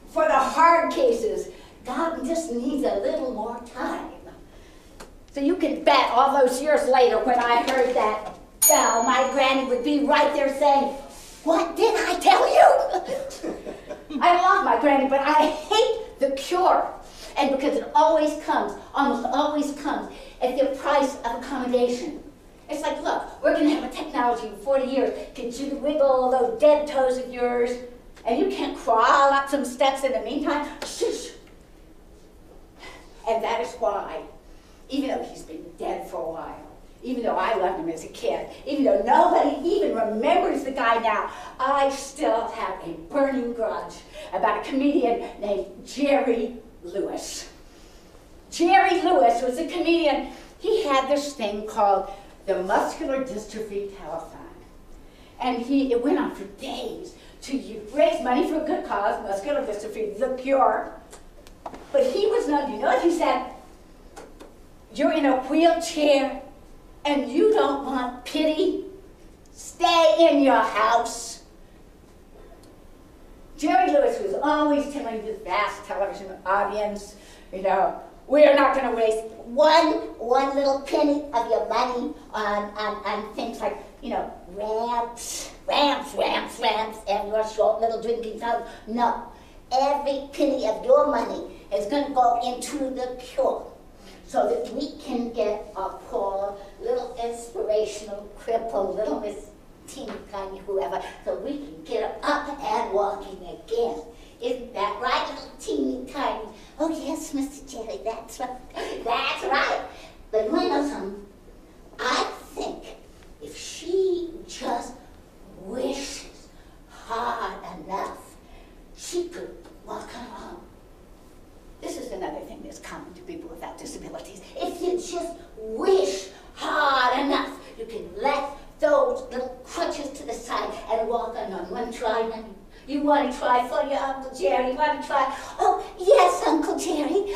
for the hard cases, God just needs a little more time. So you can bet all those years later when I heard that bell, my granny would be right there saying, what did I tell you? I love my granny, but I hate the cure. And because it always comes, almost always comes, at the price of accommodation. It's like, look, we're going to have a technology in 40 years, get you to wiggle those dead toes of yours, and you can't crawl up some steps in the meantime. Shush. And that is why, even though he's been dead for a while, even though I loved him as a kid, even though nobody even remembers the guy now, I still have a burning grudge about a comedian named Jerry Lewis. Jerry Lewis was a comedian. He had this thing called the Muscular Dystrophy Telethon. And it went on for days to raise money for a good cause, muscular dystrophy, the cure. But he was not, you know what he said? You're in a wheelchair and you don't want pity? Stay in your house. Jerry Lewis was always telling this vast television audience, you know, we're not going to waste one little penny of your money on things like, you know, ramps, and your short little drinking fountain. No, every penny of your money is going to go into the cure, so that we can get a poor, little inspirational cripple, little Miss teeny tiny whoever, so we can get her up and walking again. Isn't that right, little teeny tiny? Oh yes, Mr. Jerry, that's right. That's right. But you want to know something? I think if she just wishes hard enough, she could walk along. This is another thing that's common to people without disabilities. If you just wish hard enough, you can want to try for you, Uncle Jerry? You want to try? Oh, yes, Uncle Jerry.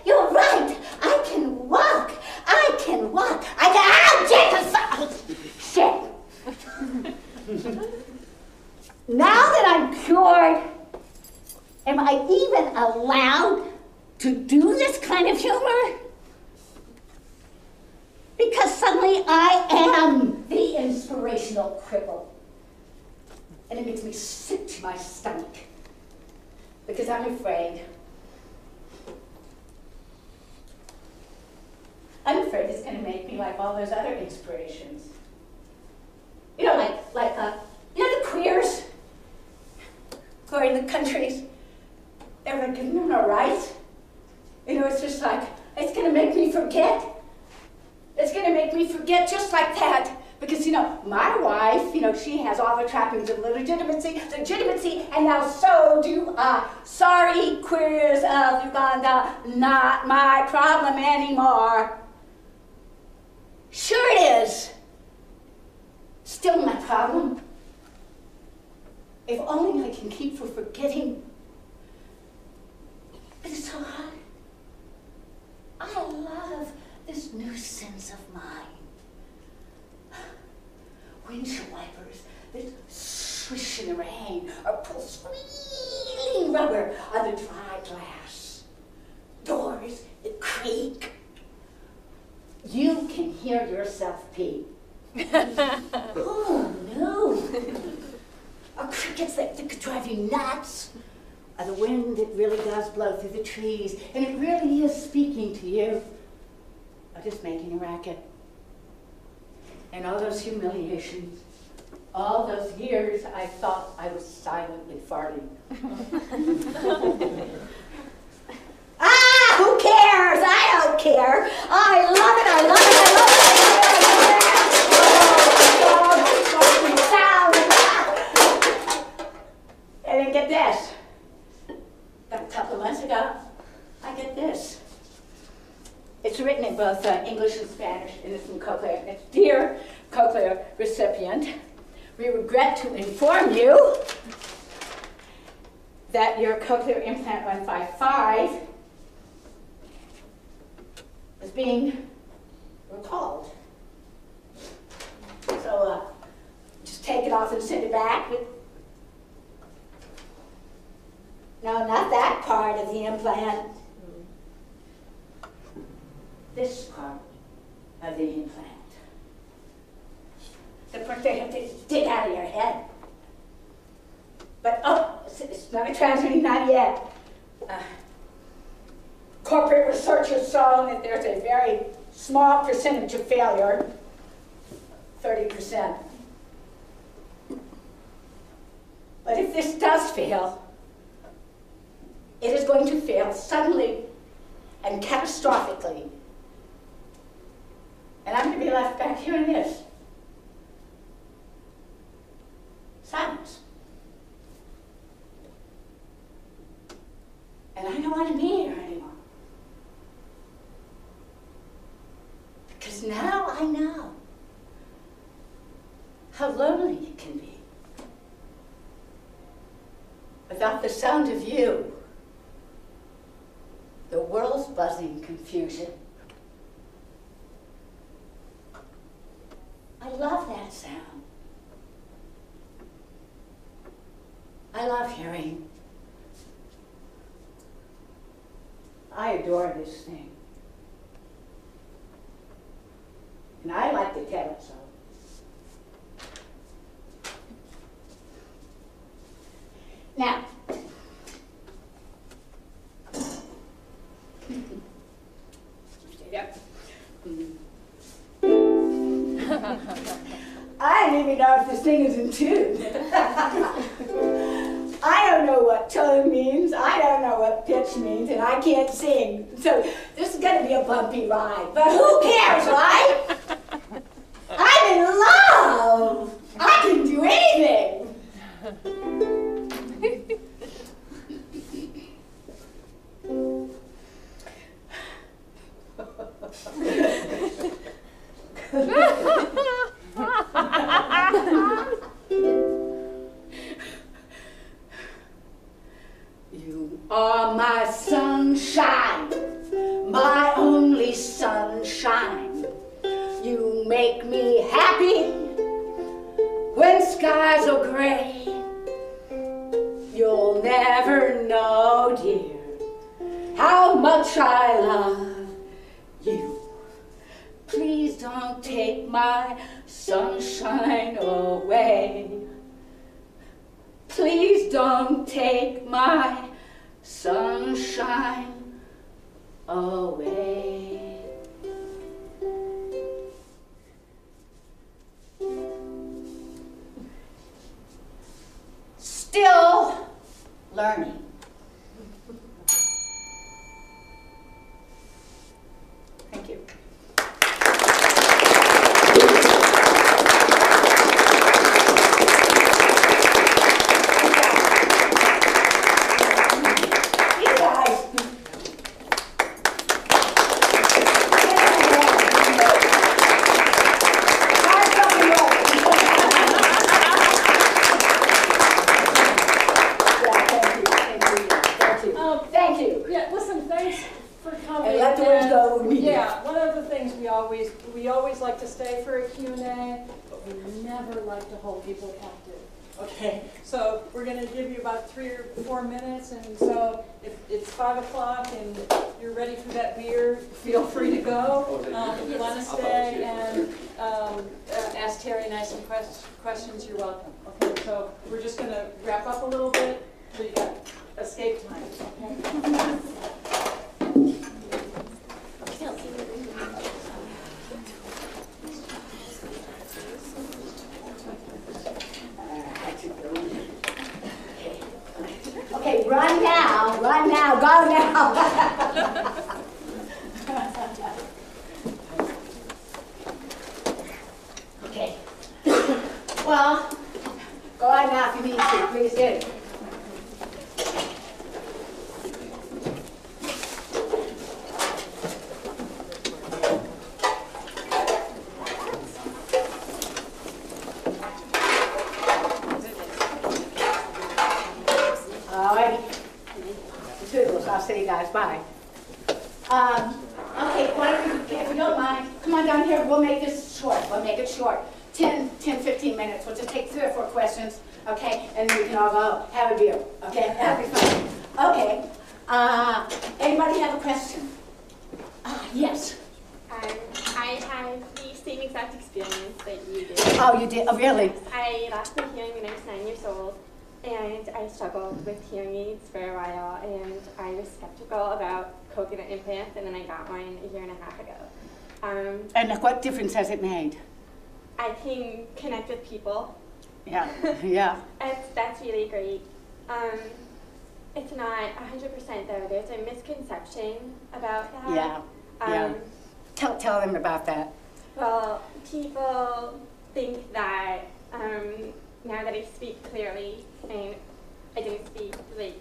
You're right. I can walk. I can walk. Ow, shit. Now that I'm cured, am I even allowed to do this kind of humor? Because suddenly I am the inspirational cripple. And it makes me sick to my stomach. Because I'm afraid. I'm afraid it's going to make me like all those other inspirations. You know, you know the queers who are in the countries. They're like, no rights. You know, it's just like, it's going to make me forget. It's going to make me forget just like that. Because, you know, my wife, you know, she has all the trappings of legitimacy, and now so do I. Sorry, queers of Uganda, not my problem anymore. Sure it is. Still my problem. If only I can keep from forgetting. But it's so hard. I love this new sense of mine. Windshield wipers that swish in the rain or pull squealing rubber on the dry glass. Doors that creak. You can hear yourself pee. Oh no. Or crickets that could drive you nuts. Or the wind that really does blow through the trees and it really is speaking to you. Or just making a racket. And all those humiliations, all those years I thought I was silently farting. Who cares? I don't care. I love it, I love it, I love it, I love it. And then get this. A couple of months ago, I get this. It's written in both English and Spanish, and it's from Cochlear. It's, dear Cochlear recipient, we regret to inform you that your cochlear implant 155 is being recalled. So just take it off and send it back. No, not that part of the implant. This part of the implant. The part they have to dig out of your head. But, oh, it's not a tragedy, not yet. Corporate research has shown that there's a very small percentage of failure, 30%. But if this does fail, it is going to fail suddenly and catastrophically. And I'm going to be left back hearing this. Silence. And I don't want to be here anymore. Because now I know how lonely it can be without the sound of you, the world's buzzing confusion. I love that sound. I love hearing. I adore this thing. And I like to tell it so. Now, stay there. I don't even know if this thing is in tune. I don't know what tone means, I don't know what pitch means, and I can't sing. So this is going to be a bumpy ride, but who cares, right? I'm in love! I can do anything! You make me happy when skies are gray. You'll never know, dear, how much I love you. Please don't take my sunshine away. Please don't take my sunshine away. Still learning. Thank you. You guys. Thank you. Yeah, listen, thanks for coming. And let the words go with me. Yeah, one of the things we always like to stay for a Q&A, but we never like to hold people captive. Okay, so we're going to give you about 3 or 4 minutes, and so if it's 5 o'clock and you're ready for that beer, feel free to go. If you want to stay and ask Terry and I some questions, you're welcome. Okay, so we're just going to wrap up a little bit, so you got escape time. Okay? Okay, run now, go now. Okay. Well, go on now if you need to, please do. I'll see you guys. Bye. Okay, if you don't mind, come on down here. We'll make this short. We'll make it short. 10, 15 minutes. We'll just take 3 or 4 questions, okay? And then we can all go have a beer, okay? That'll be fun. Okay. Anybody have a question? Yes. I had the same exact experience that you did. Oh, you did? Oh, really? I lost my hearing when I was 9 years old. And I struggled with hearing aids for a while, and I was skeptical about coconut implants, and then I got one a year and a half ago. And what difference has it made? I can connect with people. Yeah, yeah. That's really great. It's not 100% though. There's a misconception about that. Yeah, yeah. Tell them about that. Well, people think that now that I speak clearly, and I didn't speak like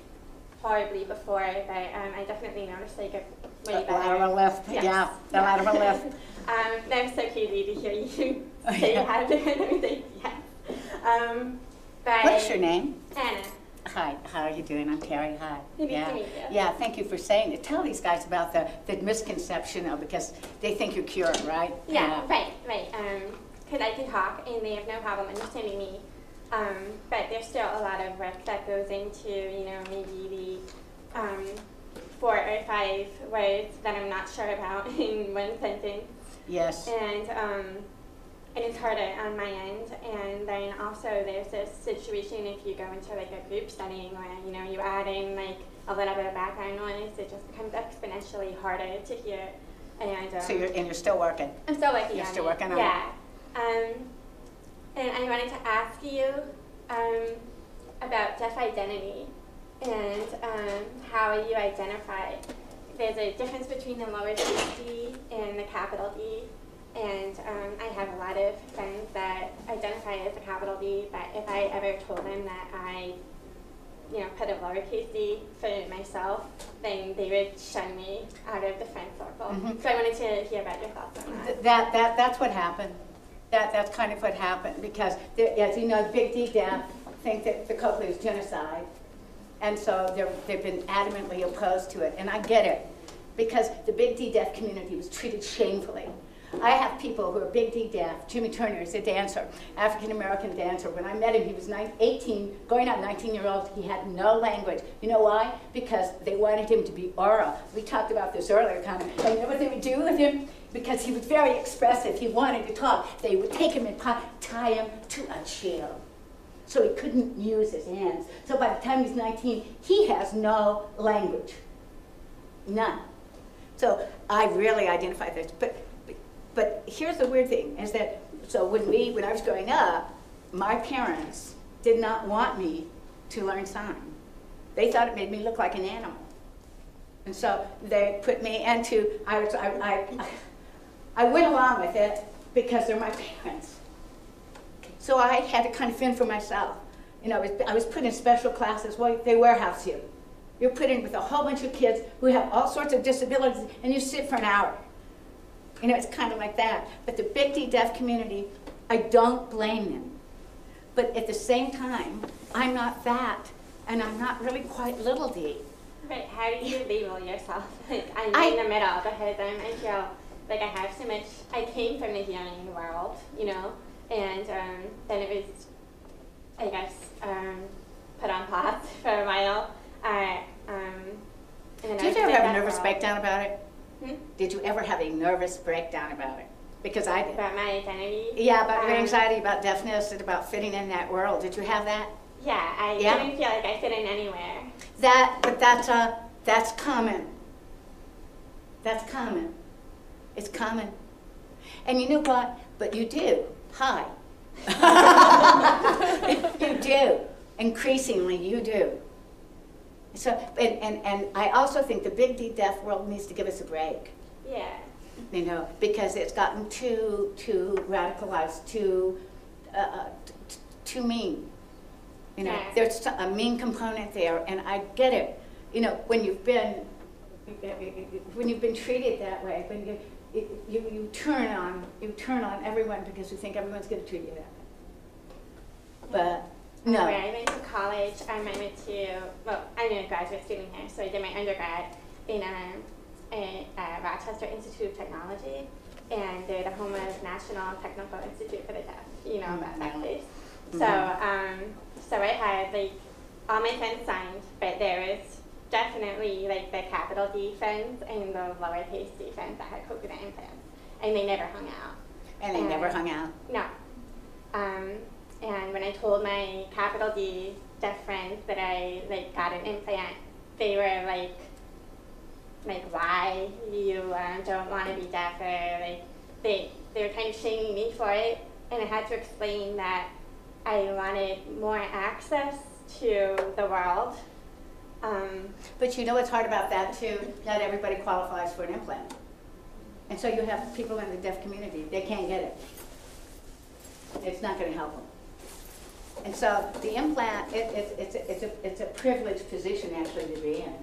horribly before, but I definitely noticed like a way better. Lateral lift, yes. yeah, the lateral lift. That was so crazy to hear you say you had it, and I was like, yes. But What's your name? Anna. Hi, how are you doing? I'm Terry. Hi. Nice yeah. to meet you. Yeah, thank you for saying it. Tell these guys about the misconception of, because they think you're cured, right? Yeah, right. Because I can talk and they have no problem understanding me. But there's still a lot of work that goes into, maybe the 4 or 5 words that I'm not sure about in one sentence. Yes. And it's harder on my end. And then also there's this situation if you go into like a group studying where, you add in like a little bit of background noise, it just becomes exponentially harder to hear. And so you're still working? I'm still working. You're still working on it? Yeah. And I wanted to ask you about deaf identity and how you identify. There's a difference between the lowercase d and the capital D, and I have a lot of friends that identify as a capital D, but if I ever told them that I put a lowercase d for myself, then they would shun me out of the friend circle. Mm-hmm. So I wanted to hear about your thoughts on that. That's what happened. That's kind of what happened, because, as you know, the Big D deaf think that the cochlear is genocide, and so they've been adamantly opposed to it, and I get it, because the Big D deaf community was treated shamefully. I have people who are big D deaf. Jimmy Turner is a dancer, African-American dancer. When I met him, he was 18, going on 19-year-old. He had no language. You know why? Because they wanted him to be oral. We talked about this earlier, kind of. And you know what they would do with him? Because he was very expressive. He wanted to talk. They would take him and tie him to a chair, so he couldn't use his hands. So by the time he's 19, he has no language. None. So I really identify this. But here's the weird thing, is that, so when I was growing up, my parents did not want me to learn sign. They thought it made me look like an animal. And so they put me into, I went along with it because they're my parents. So I had to kind of fend for myself. You know, I was put in special classes. Well, they warehouse you. You're put in with a whole bunch of kids who have all sorts of disabilities, and you sit for an hour. You know, it's kind of like that. But the big D deaf community, I don't blame them. But at the same time, I'm not fat, and I'm not really quite little d. But how do you label yourself? Like, I'm in the middle because I feel like I have so much. I came from the hearing world, you know, and then it was, I guess, put on pause for a while. Did you ever have a nervous breakdown about it? Hmm? Did you ever have a nervous breakdown about it? Because I did. About my identity? Yeah, about your anxiety, about deafness, and about fitting in that world. Did you have that? Yeah, I didn't feel like I fit in anywhere. But that's common. That's common. It's common. And you know what? But you do. Hi. You do. Increasingly, you do. So, and I also think the big D deaf world needs to give us a break. Yeah. You know, because it's gotten too radicalized, too mean. You know, there's a mean component there, and I get it. You know, when you've been treated that way, when you turn on everyone because you think everyone's going to treat you that way. But no. When I went to college, I went to, well, I'm a graduate student here, so I did my undergrad in Rochester Institute of Technology, and they're the home of National Technical Institute for the Deaf. You know about that place. Mm-hmm. So I had, like, all my friends signed, but there was definitely, like, the capital D friends and the lowercase d friends that had coconut implants, and they never hung out. And they never hung out? No. And when I told my capital D deaf friends that I, like, got an implant, they were like why you don't want to be deaf, or like they were kind of shaming me for it, and I had to explain that I wanted more access to the world. But you know what's hard about that too? Not everybody qualifies for an implant. And so you have people in the deaf community, they can't get it. It's not going to help them. And so the implant, it's a privileged position actually to be in.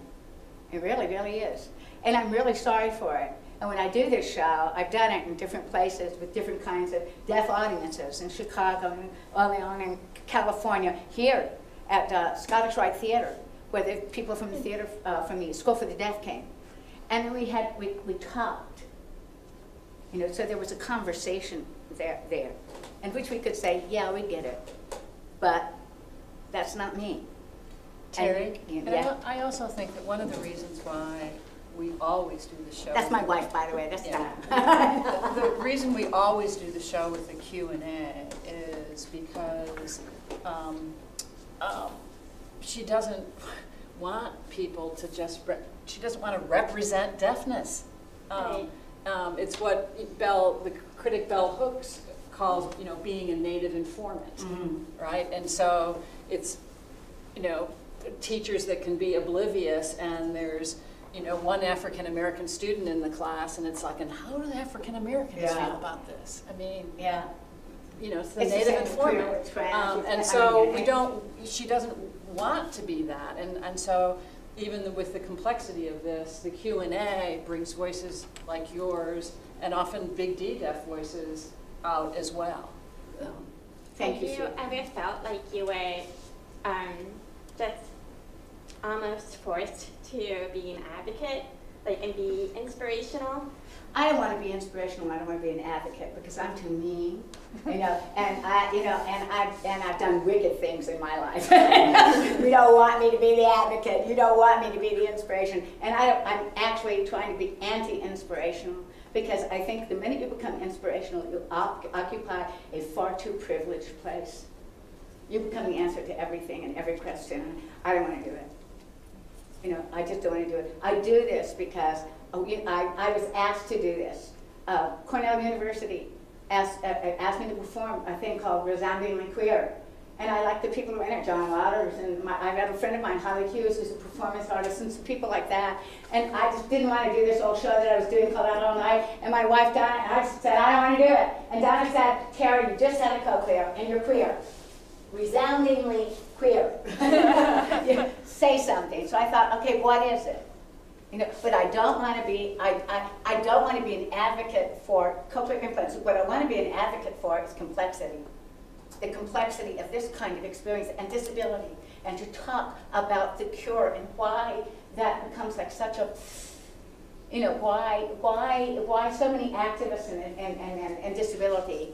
It really, really is. And I'm really sorry for it. And when I do this show, I've done it in different places with different kinds of deaf audiences, in Chicago, and early on in California, here at Scottish Rite Theater, where the people from the theater, from the School for the Deaf came. And then we talked. You know, so there was a conversation there, in which we could say, yeah, we get it, but that's not me. Terry, and, yeah. I also think that one of the reasons why we always do the show. That's my wife, by the way. That's the reason we always do the show with the Q&A is because she doesn't want people to just. She doesn't want to represent deafness. It's what the critic Bell Hooks calls, you know, being a native informant, right? And so it's, you know, teachers that can be oblivious, and there's, you know, one African American student in the class, and it's like, and how do the African Americans feel about this? I mean, you know, it's the native informant, and so she doesn't want to be that, and so even with the complexity of this, the Q&A brings voices like yours, and often big D deaf voices out as well. Thank you. Have you ever felt like you were just almost forced to be an advocate and be inspirational? I don't want to be inspirational. I don't want to be an advocate because I'm too mean, and I've done wicked things in my life. You don't want me to be the advocate. You don't want me to be the inspiration. And I'm actually trying to be anti-inspirational because I think the minute you become inspirational, you occupy a far too privileged place. You become the answer to everything and every question. I don't want to do it. I just don't want to do it. I do this because I was asked to do this. Cornell University asked me to perform a thing called Resoundingly Queer. And I like the people who are in it, John Waters, and I've got a friend of mine, Holly Hughes, who's a performance artist, and some people like that. And I just didn't want to do this old show that I was doing called Out All Night. And my wife, Donna, I said, I don't want to do it. And Donna said, Terry, you just had a cochlear, and you're queer. Resoundingly queer. Say something. So I thought, okay, what is it? But I don't want to be. I don't want to be an advocate for cochlear implants. What I want to be an advocate for is complexity, the complexity of this kind of experience and disability, and to talk about the cure and why that becomes like such a, why so many activists and disability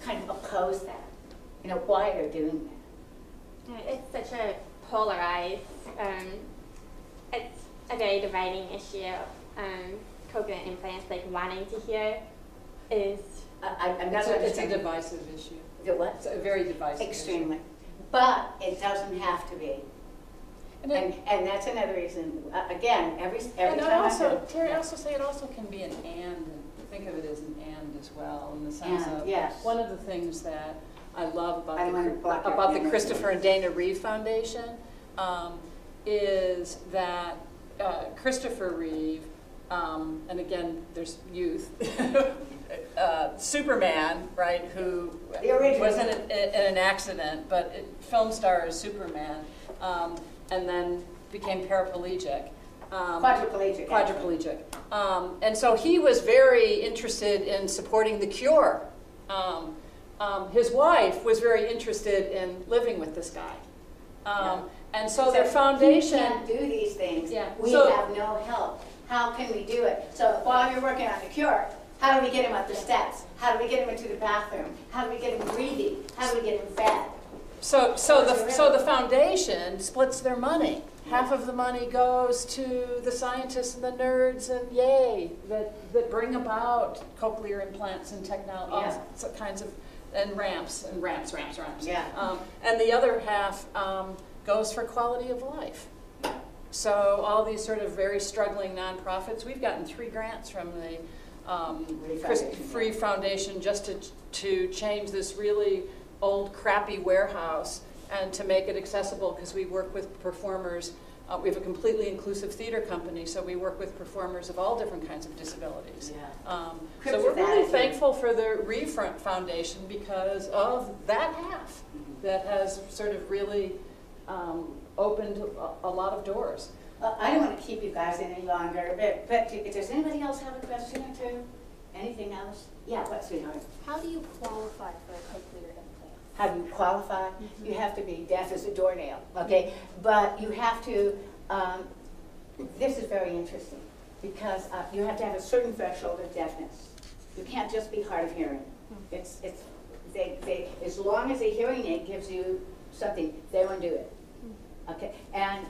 kind of oppose that. Why they're doing that. It's such a polarized. It's a very dividing issue. Cochlear implants, like wanting to hear, is. I'm not understanding. It's a divisive issue. The what? It's a very divisive Extremely. issue. But it doesn't have to be. And that's another reason. Again, every and time also, Terry, also say it also can be an and. Think of it as an and as well, in the sense of one of the things that I love about the Christopher and Dana Reeve Foundation is that Christopher Reeve, and again, there's youth, Superman, right, who was in an accident, but film star as Superman, and then became paraplegic. Quadriplegic. And so he was very interested in supporting the cure. His wife was very interested in living with this guy. And so their foundation... We can't do these things. Yeah. We have no help. How can we do it? So while you're working on the cure, how do we get him up the steps? How do we get him into the bathroom? How do we get him breathing? How do we get him fed? So the foundation splits their money. Half of the money goes to the scientists and the nerds and yay that bring about cochlear implants and technology, all kinds of, and ramps. Yeah. And the other half goes for quality of life. So all these sort of very struggling nonprofits, we've gotten 3 grants from the Free Foundation just to change this really old crappy warehouse and to make it accessible, because we work with performers. We have a completely inclusive theater company, so we work with performers of all different kinds of disabilities. Yeah. So we're really thankful for the Reeve Foundation because of that half that has sort of really opened a lot of doors. I don't want to keep you guys any longer, but does anybody else have a question or two? Anything else? Yeah, what, sweetheart? How do you qualify for a cochlear implant? How do you qualify? You have to be deaf as a doornail, okay? But you have to, this is very interesting, because you have to have a certain threshold of deafness. You can't just be hard of hearing. As long as a hearing aid gives you something, they won't do it, okay? And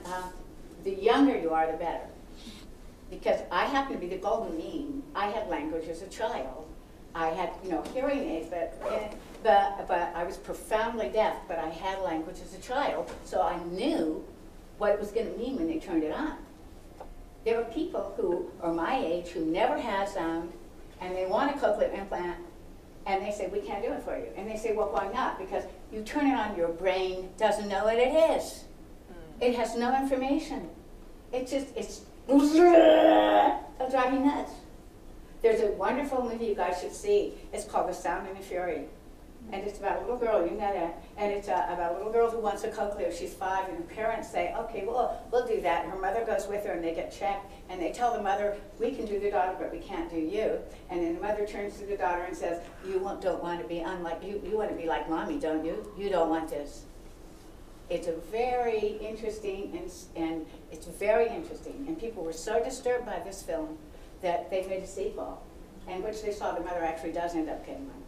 the younger you are, the better. Because I happen to be the golden mean. I had language as a child. I had, hearing aids, but I was profoundly deaf, but I had language as a child, so I knew what it was going to mean when they turned it on. There were people who are my age who never had sound, and they want a cochlear implant, and they say, we can't do it for you. And they say, well, why not? Because you turn it on, your brain doesn't know what it is. It has no information. It'll drive you nuts. There's a wonderful movie you guys should see. It's called The Sound and the Fury. And it's about a little girl, you know that. And it's about a little girl who wants a cochlear. She's 5, and her parents say, okay, well, we'll do that. And her mother goes with her, and they get checked. And they tell the mother, we can do the daughter, but we can't do you. And then the mother turns to the daughter and says, you don't want to be unlike, you want to be like mommy, don't you? You don't want this. it's a very interesting, and it's very interesting. And people were so disturbed by this film that they made a sequel, in which they saw the mother actually does end up getting one.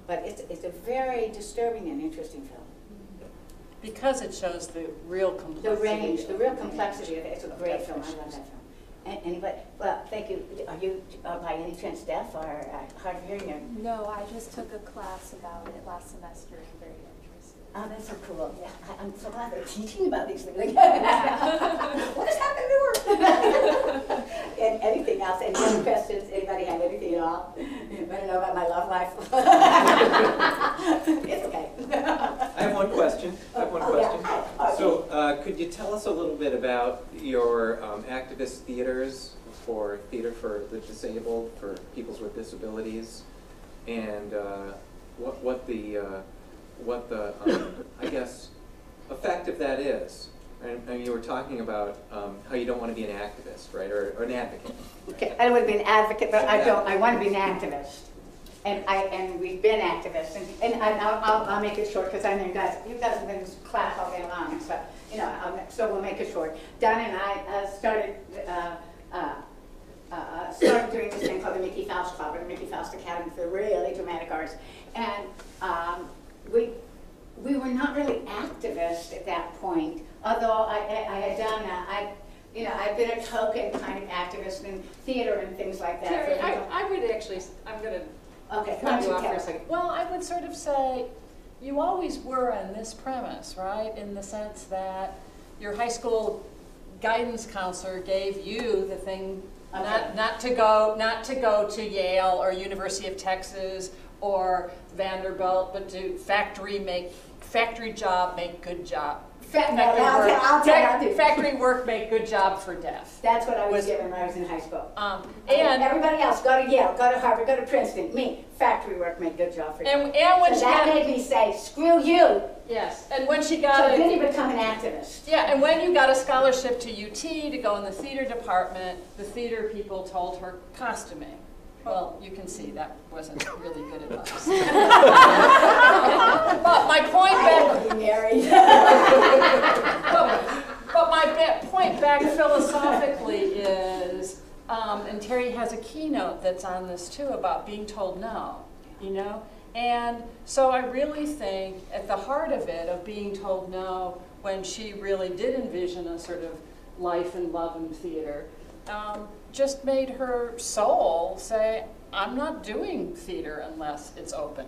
But it's a very disturbing and interesting film. Because it shows the real complexity. The range, the real complexity of it. It's a great film. I love that film. Anybody? Well, thank you. Are you by any chance deaf or hard of hearing? Or? No, I just took a class about it last semester and very interested. Oh, that's so cool. Yeah, I'm so glad they're teaching about these things. What is happening to her? And anything else? Any other questions? Anybody have anything at all? You want to know about my love life? It's okay. I have one question. Yeah. So could you tell us a little bit about your activist theaters for theater for the disabled, for peoples with disabilities, and what the I guess effect of that is? And you were talking about how you don't want to be an activist, right, or an advocate. Okay, I don't want to be an advocate, but I want to be an activist. And we've been activists, and I'll make it short because I know you guys have been in class all day long, and so so we'll make it short. Donna and I started doing this thing called the Mickey Faust Club, or the Mickey Faust Academy for really dramatic arts, and we were not really activists at that point. Although I had done I've been a token kind of activist in theater and things like that. Terry, I would actually, I'm going to cut you off for a second. Well, I would sort of say you always were on this premise, right? In the sense that your high school guidance counselor gave you the thing not to go to Yale or University of Texas or Vanderbilt, but to factory job, make good job. Factory work, make good job for deaf. That's what I was given when I was in high school. And everybody else, go to Yale, go to Harvard, go to Princeton. Me, factory work, make good job for deaf. And when so that made me say, screw you. Yes, and when she got then you become an activist. Yeah, and when you got a scholarship to UT to go in the theater department, the theater people told her costuming. Well, you can see that wasn't really good advice. But my point back philosophically is, and Terry has a keynote that's on this too about being told no, And so I really think at the heart of it, of being told no, when she really did envision a sort of life and love in theater, just made her soul say, I'm not doing theater unless it's open.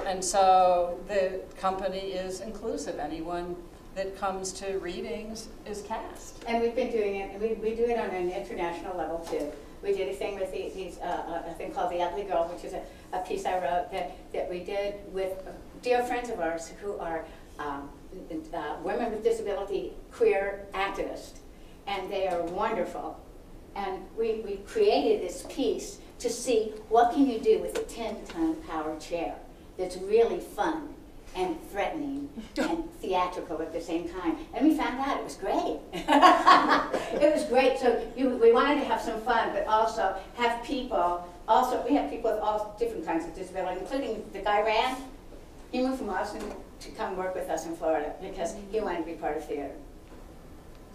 And so the company is inclusive. Anyone that comes to readings is cast. And we've been doing it, we do it on an international level too. We did a thing with a thing called The Ugly Girl, which is a piece I wrote that we did with dear friends of ours who are women with disability, queer activists. And they are wonderful. And we created this piece to see what can you do with a 10-ton power chair that's really fun and threatening and theatrical at the same time. And we found out it was great. It was great. So we wanted to have some fun, but also have people, we have people with all different kinds of disability, including the guy Rand. He moved from Austin to come work with us in Florida because he wanted to be part of theater.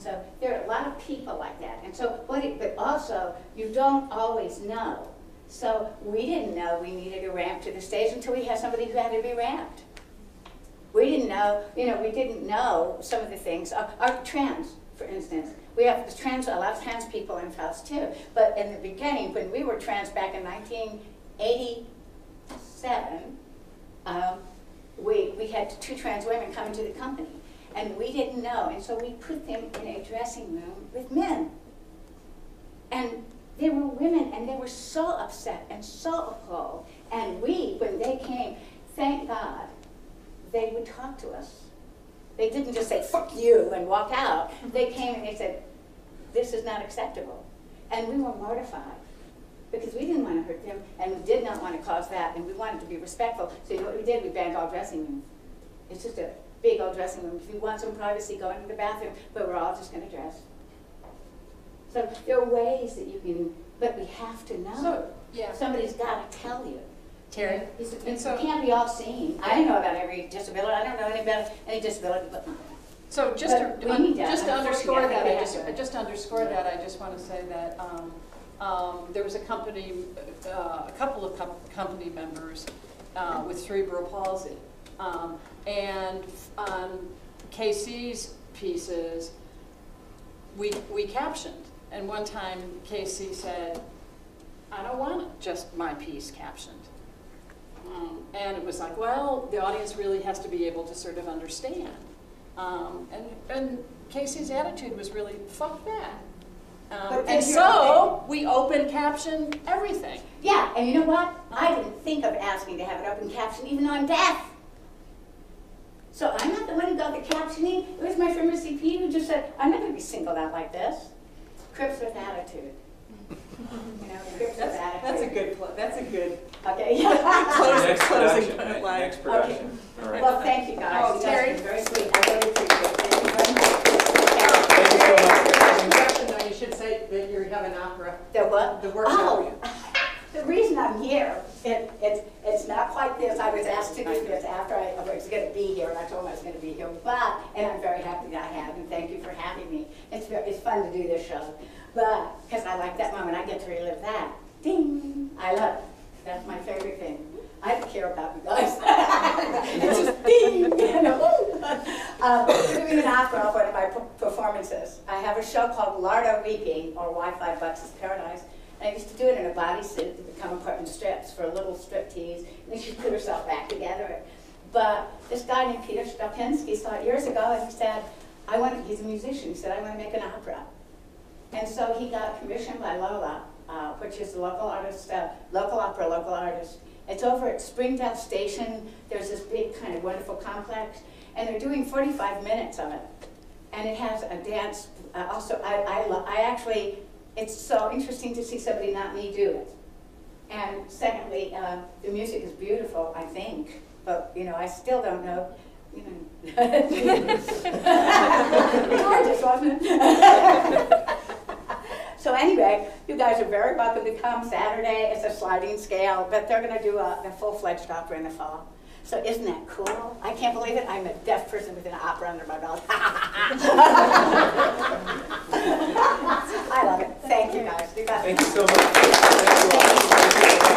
So there are a lot of people like that. And so, but also, you don't always know. So we didn't know we needed a ramp to the stage until we had somebody who had to be ramped. We didn't know, we didn't know some of the things. Our trans, for instance. We have a lot of trans people in Faust too. But in the beginning, when we were trans back in 1987, we had 2 trans women come into the company. And we didn't know, and so we put them in a dressing room with men. And they were women, and they were so upset and so appalled. And when they came, thank God, they would talk to us. They didn't just say, fuck you, and walk out. They came and they said, this is not acceptable. And we were mortified, because we didn't want to hurt them, and we did not want to cause that, and we wanted to be respectful. So you know what we did? We banned all dressing rooms. It's just a big old dressing room. If you want some privacy, go into the bathroom, but we're all just going to dress. So there are ways that you can, but we have to know. So, yeah. Somebody's got to tell you. Terry? And so, You can't be all seen. I know about every disability. I don't know any disability but mine. so just to, But we need that. just to underscore that, Unfortunately, I I just, have to. just to underscore that, I just want to say that there was a company, a couple of company members with cerebral palsy. And on KC's pieces, we captioned. And one time KC said, I don't want just my piece captioned. And it was like, well, the audience really has to be able to sort of understand. And Casey's attitude was really, fuck that. And so we open caption everything. Yeah, and you know what? I didn't think of asking to have it open caption even though I'm deaf. So I'm not the one who got the captioning. It was my friend CP who just said, I'm not going to be singled out like this. Crips with attitude. You know, Crips with attitude. That's a good. Okay. Next closing production. line. Next production. Okay. All right. Well, thank you guys. Oh, You guys Terry? have been very sweet. I really appreciate it. Thank you very much. Thank you so much. Introduction, though, you should say that you have an opera. The what? The workshop. Oh, the reason I'm here, it's not quite this. I was asked to do this after I was going to be here, and I told them I was going to be here. But, and I'm very happy that I have, and thank you for having me. It's fun to do this show. But, because I like that moment, I get to relive that. Ding! I love it. That's my favorite thing. I don't care about you guys. It's just ding! You know? Doing an opera of one of my performances. I have a show called Lardo Weeping, or Wi-Fi Bucks' Paradise. And I used to do it in a bodysuit that would come apart in strips for a little strip tease, and then she'd put herself back together. But this guy named Peter Stopinski saw it years ago, and he said, he's a musician, he said, I want to make an opera. And so he got commissioned by Lola, which is a local artist, local opera, local artist. It's over at Springdale Station. There's this big kind of wonderful complex, and they're doing 45 minutes of it. And it has a dance, also, I actually, it's so interesting to see somebody not me do it. And secondly, the music is beautiful, I think, but you know, I still don't know, you know. Gorgeous, wasn't it? So anyway, you guys are very welcome to come Saturday. It's a sliding scale, but they're going to do a full-fledged opera in the fall. So isn't that cool? I can't believe it. I'm a deaf person with an opera under my belt. I love it. Thank you guys. Thank you so much. Thank you all.